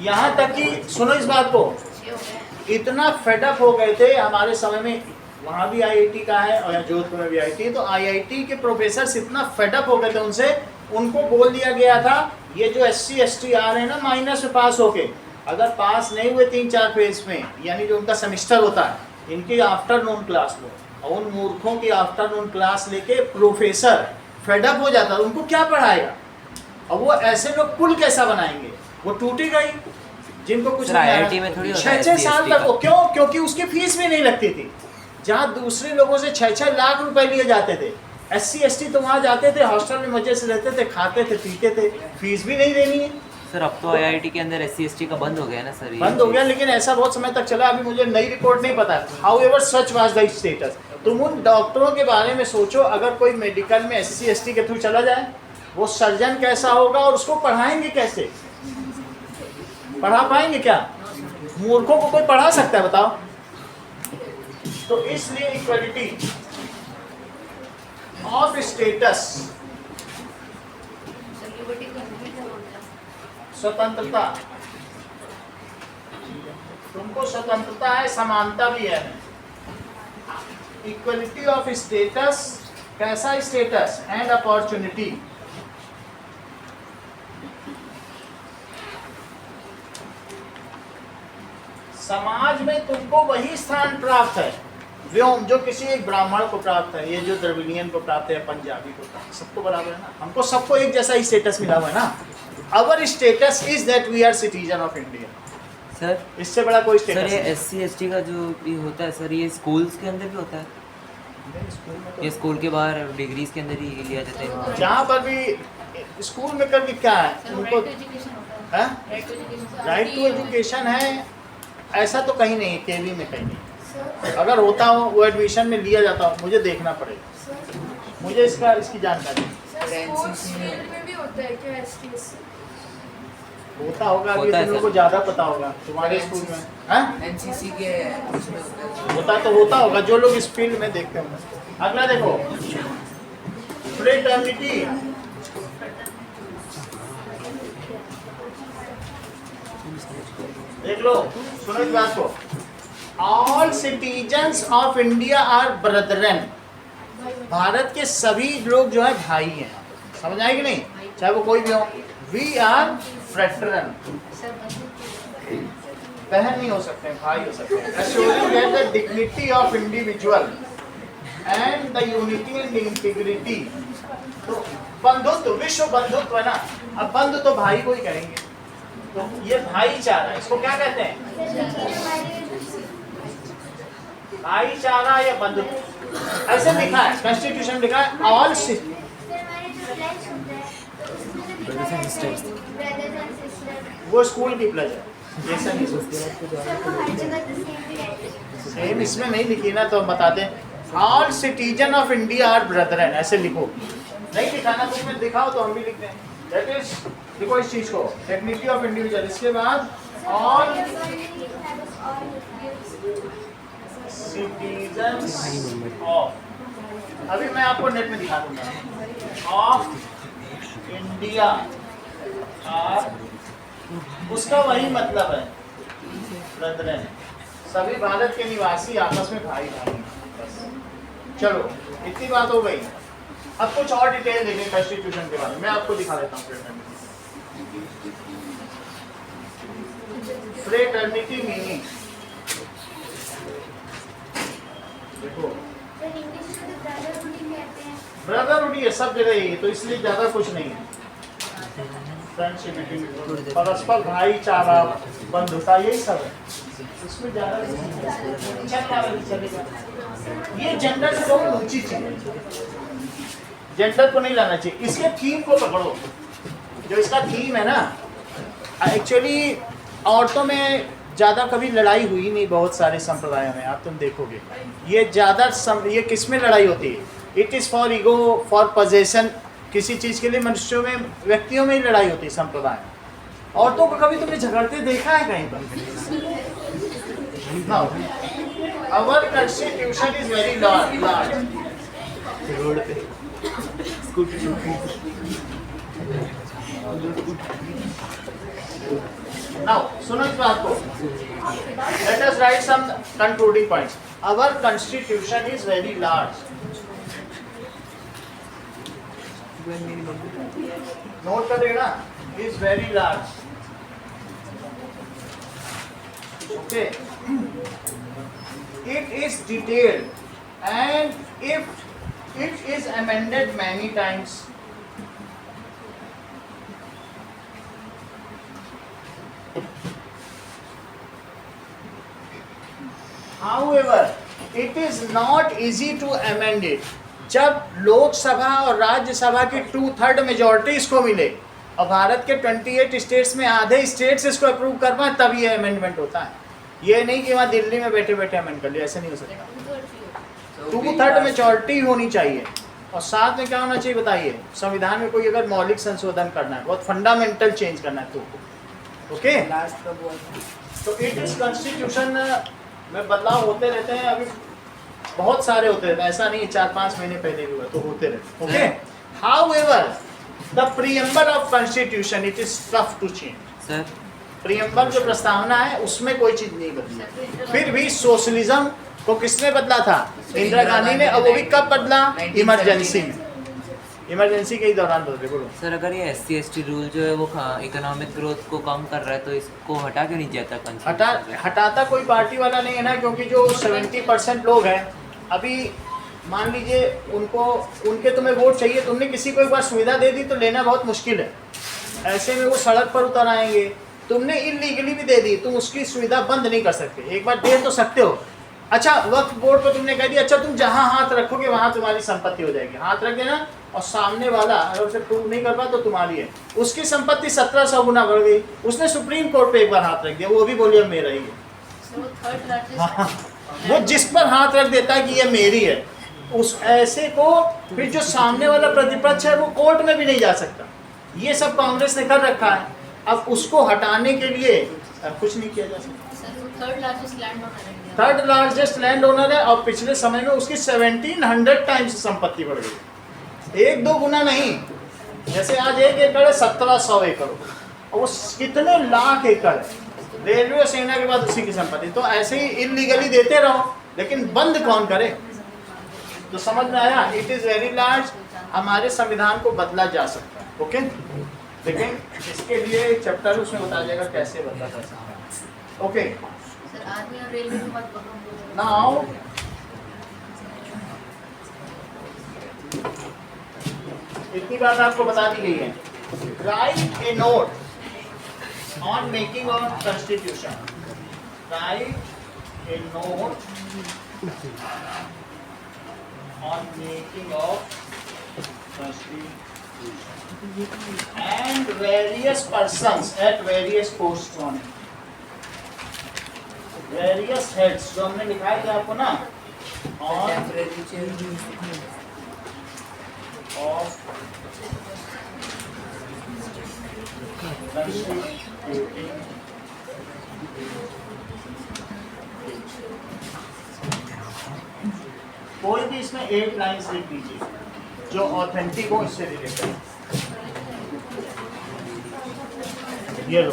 यहाँ तक कि सुनो इस बात को, 6 हो गए। इतना फेडअप हो गए थे हमारे समय में, वहाँ भी IIT का है और जोधपुर में भी IIT है, तो IIT के प्रोफेसर इतना फेडअप हो गए थे उनसे, उनको बोल दिया गया था ये जो SC ST आ रहे हैं ना माइनस में पास होके, अगर पास नहीं हुए 3-4 फेज में, यानी जो उनका सेमिस्टर होता है, इनकी आफ्टरनून क्लास लो, और उन मूर्खों की आफ्टरनून क्लास लेके प्रोफेसर फेडअप हो जाता है। उनको क्या पढ़ाएगा, अब वो ऐसे लोग पुल कैसा बनाएंगे, वो टूटेगा ही, जिनको कुछ सर, नहीं आ रहा। IIT में थोड़ी होता है 6-6 SC, साल ST तक वो, क्यों? क्योंकि उसकी फीस भी नहीं लगती थी। जहाँ दूसरे लोगों से 6-6 लाख रुपए लिए जाते थे, SC ST तो वहाँ जाते थे, हॉस्टल में मजे से रहते थे, खाते थे, पीते थे, फीस भी नहीं देनी है। सर अब तो IIT के अंदर SC ST का बंद हो गया ना सर, ये बंद हो गया, चीज़। लेकिन ऐसा बहुत समय तक चला, अभी मुझे नई रिपोर्ट नहीं पता। However such was the status. तुम उन डॉक्टरों के बारे में सोचो, अगर कोई मेडिकल में SC ST के थ्रू चला जाए, वो सर्जन कैसा होगा और उसको पढ़ाएंगे कैसे? पढ़ा पाएंगे क्या? मूर्खों को कोई पढ़ा सकता है बताओ? तो इसलिए इक्वलिटी ऑफ स्टेटस, स्वतंत्रता, तुमको स्वतंत्रता है, समानता भी है। इक्वलिटी ऑफ स्टेटस, कैसा स्टेटस? And opportunity. समाज में तुमको वही स्थान प्राप्त है व्योम जो किसी एक ब्राह्मण को प्राप्त है, ये जो द्रविडियन को प्राप्त है, पंजाबी को प्राप्त है, सबको बराबर है ना। हमको सबको एक जैसा ही स्टेटस मिला हुआ है ना। Our status is that we are citizen of India. Sir इससे बड़ा कोई सर स्टेटस ये SC ST का जो ये होता है सर, ये स्कूल्स के अंदर भी होता है? ये स्कूल के बाहर डिग्रीज के अंदर ही लिया जाता है? जहाँ पर भी स्कूल में करके क्या है उनको, राइट टू एजुकेशन है, ऐसा तो कहीं नहीं है, केवी में कहीं नहीं। अगर होता हो वो एडमिशन में लिया जाता हो, मुझे देखना पड़ेगा, मुझे इसकी जानकारी होता होगा। अभी होता है तुम लोगों सर। को ज़्यादा पता होगा, तुम्हारे स्कूल में हाँ NCC के उसमें होता है। होता तो होता होगा, जो लोग इस फील्ड में देखते होंगे। अगला देखो, फ्रेटर्निटी। देख लो, सुनो इस बात को। All citizens of India are brethren. Bharat के सभी लोग जो है भाई हैं। समझ आए कि नहीं? चाहे वो कोई भी हो। वी आर फ्रेटरन, बहन नहीं हो सकते, भाई हो सकते हैं। Assuring that the dignity of individual and the unity and integrity। तो बंधुत्व, विश्व बंधुत्व है ना। अब बंधु तो भाई को ही कहेंगे, तो ये भाईचारा, इसको क्या कहते हैं? भाईचारा या बंधुत्व, ऐसे लिखा है कॉन्स्टिट्यूशन में, लिखा है ऑल वो स्कूल की प्लस है, ऐसा नहीं सेम इसमें नहीं लिखी ना, तो हम बताते हैं all citizen of India are brethren, ऐसे लिखो। नहीं लिखाना तो मैं दिखाओ तो हम भी लिखते हैं। दैट इज, देखो इस चीज को, डिग्निटी ऑफ इंडिविजुअल, इसके बाद ऑल सिटीजन्स ऑफ, अभी मैं आपको नेट में दिखा दूंगा, ऑफ इंडिया आर, उसका वही मतलब है ब्रदरन, सभी भारत के निवासी आपस में भाई भाई। बस चलो इतनी बात हो गई। अब कुछ और डिटेल देखें कॉन्स्टिट्यूशन के बारे में, मैं आपको दिखा देता हूँ। फ्रेटर्निटी मीनिंग देखो, ब्रदरहुड ये सब जगह ही है, तो इसलिए ज्यादा कुछ नहीं है। फ्रेंडशिप, परस्पर भाईचारा, बंधुता, यही सब है, इसमें ज्यादा चलेगा। ये जेंडर से बहुत ऊंची चीज है, जेंडर को नहीं लाना चाहिए। इसके थीम को पकड़ो, जो इसका थीम है ना, एक्चुअली औरतों में ज़्यादा कभी लड़ाई हुई नहीं, बहुत सारे संप्रदायों में आप तुम देखोगे। ये ज़्यादा ये किस में लड़ाई होती है? It is for ego, for possession, किसी चीज़ के लिए मनुष्यों में, व्यक्तियों में ही लड़ाई होती है संप्रदाय में। औरतों को कभी तुमने झगड़ते देखा है कहीं पर? Our constitution is very large. Road पे Now, सुनो इस बात को। Let us write some concluding points. Our constitution is very large. Note कर देना, is very large. Okay. It is detailed, and if it is amended many times, However, it is not easy to amend it. जब लोकसभा और राज्यसभा की 2/3 majority इसको मिले और भारत के 28 states में आधे स्टेट्स इसको अप्रूव कर पाए तब ये अमेंडमेंट होता है। ये नहीं कि वहाँ दिल्ली में बैठे बैठे अमेंड कर लिया, ऐसे नहीं हो सकता। 2/3 मेजोरिटी होनी चाहिए। और साथ में क्या होना चाहिए बताइए, संविधान में कोई अगर मौलिक संशोधन करना है, बहुत फंडामेंटल चेंज करना है तो ओके। लास्ट का बहुत तो इट इज कॉन्स्टिट्यूशन में बदलाव होते रहते हैं, अभी बहुत सारे होते रहते हैं, ऐसा नहीं 4-5 महीने पहले भी हुआ, तो होते रहते हैं okay. However the preamble of constitution it is tough to change. Sir preamble जो प्रस्तावना है उसमें कोई चीज नहीं बदली। फिर भी सोशलिज्म को किसने बदला था? इंदिरा गांधी ने। और वो भी कब बदला? इमरजेंसी में, इमरजेंसी के ही दौरान बदले। बोलो सर, अगर ये SC/ST रूल जो है वो इकोनॉमिक ग्रोथ को कम कर रहा है तो इसको हटा क्यों नहीं जाता? हटाता कोई पार्टी वाला नहीं है ना, क्योंकि जो 70% लोग हैं अभी मान लीजिए उनके तुम्हें वोट चाहिए, तुमने किसी को एक बार सुविधा दे दी तो लेना बहुत मुश्किल है। ऐसे में वो सड़क पर उतर आएंगे। तुमने इलीगली भी दे दी, तुम उसकी सुविधा बंद नहीं कर सकते, एक बार दे तो सकते हो। अच्छा वक्फ बोर्ड पर तुमने कह दिया, अच्छा तुम जहाँ हाथ रखोगे वहाँ तुम्हारी संपत्ति हो जाएगी, हाथ रख देना, और सामने वाला अगर उसे प्रूव नहीं कर पा तो तुम्हारी है। उसकी संपत्ति 1700 गुना बढ़ गई, उसने सुप्रीम कोर्ट पे एक बार हाथ रख दिया, वो भी बोलिए मेरा ही है। हाँ, वो जिस पर हाथ रख देता है कि ये मेरी है, उस ऐसे को फिर जो सामने वाला प्रतिपक्ष है वो कोर्ट में भी नहीं जा सकता। ये सब कांग्रेस ने कर रखा है। अब उसको हटाने के लिए कुछ नहीं किया जा सकता। थर्ड लार्जेस्ट लैंड ओनर है और पिछले समय में उसकी 1700 टाइम्स संपत्ति बढ़ गई, 1-2 गुना नहीं। जैसे आज 1 एकड़ है 1700 एकड़, और वो कितने लाख एकड़ है, रेलवे सेना के बाद उसी की संपत्ति। तो ऐसे ही इलीगली देते रहो, लेकिन बंद कौन करे? तो समझ में आया? It is very large. हमारे संविधान को बदला जा सकता है ओके, लेकिन इसके लिए चैप्टर उसमें बताया जाएगा कैसे बदला जा सकता है ओके। नाउ इतनी बात आपको बता दी गई है। Right A note on making of constitution, right A note on making of constitution and various persons at various posts on it, various heads जो हमने लिखा है आपको ना, on temporary change of constituting कोई भी इसमें 8 लाइन्स लिख लीजिए जो ऑथेंटिक हो, इससे रिलेटेड। ये लो।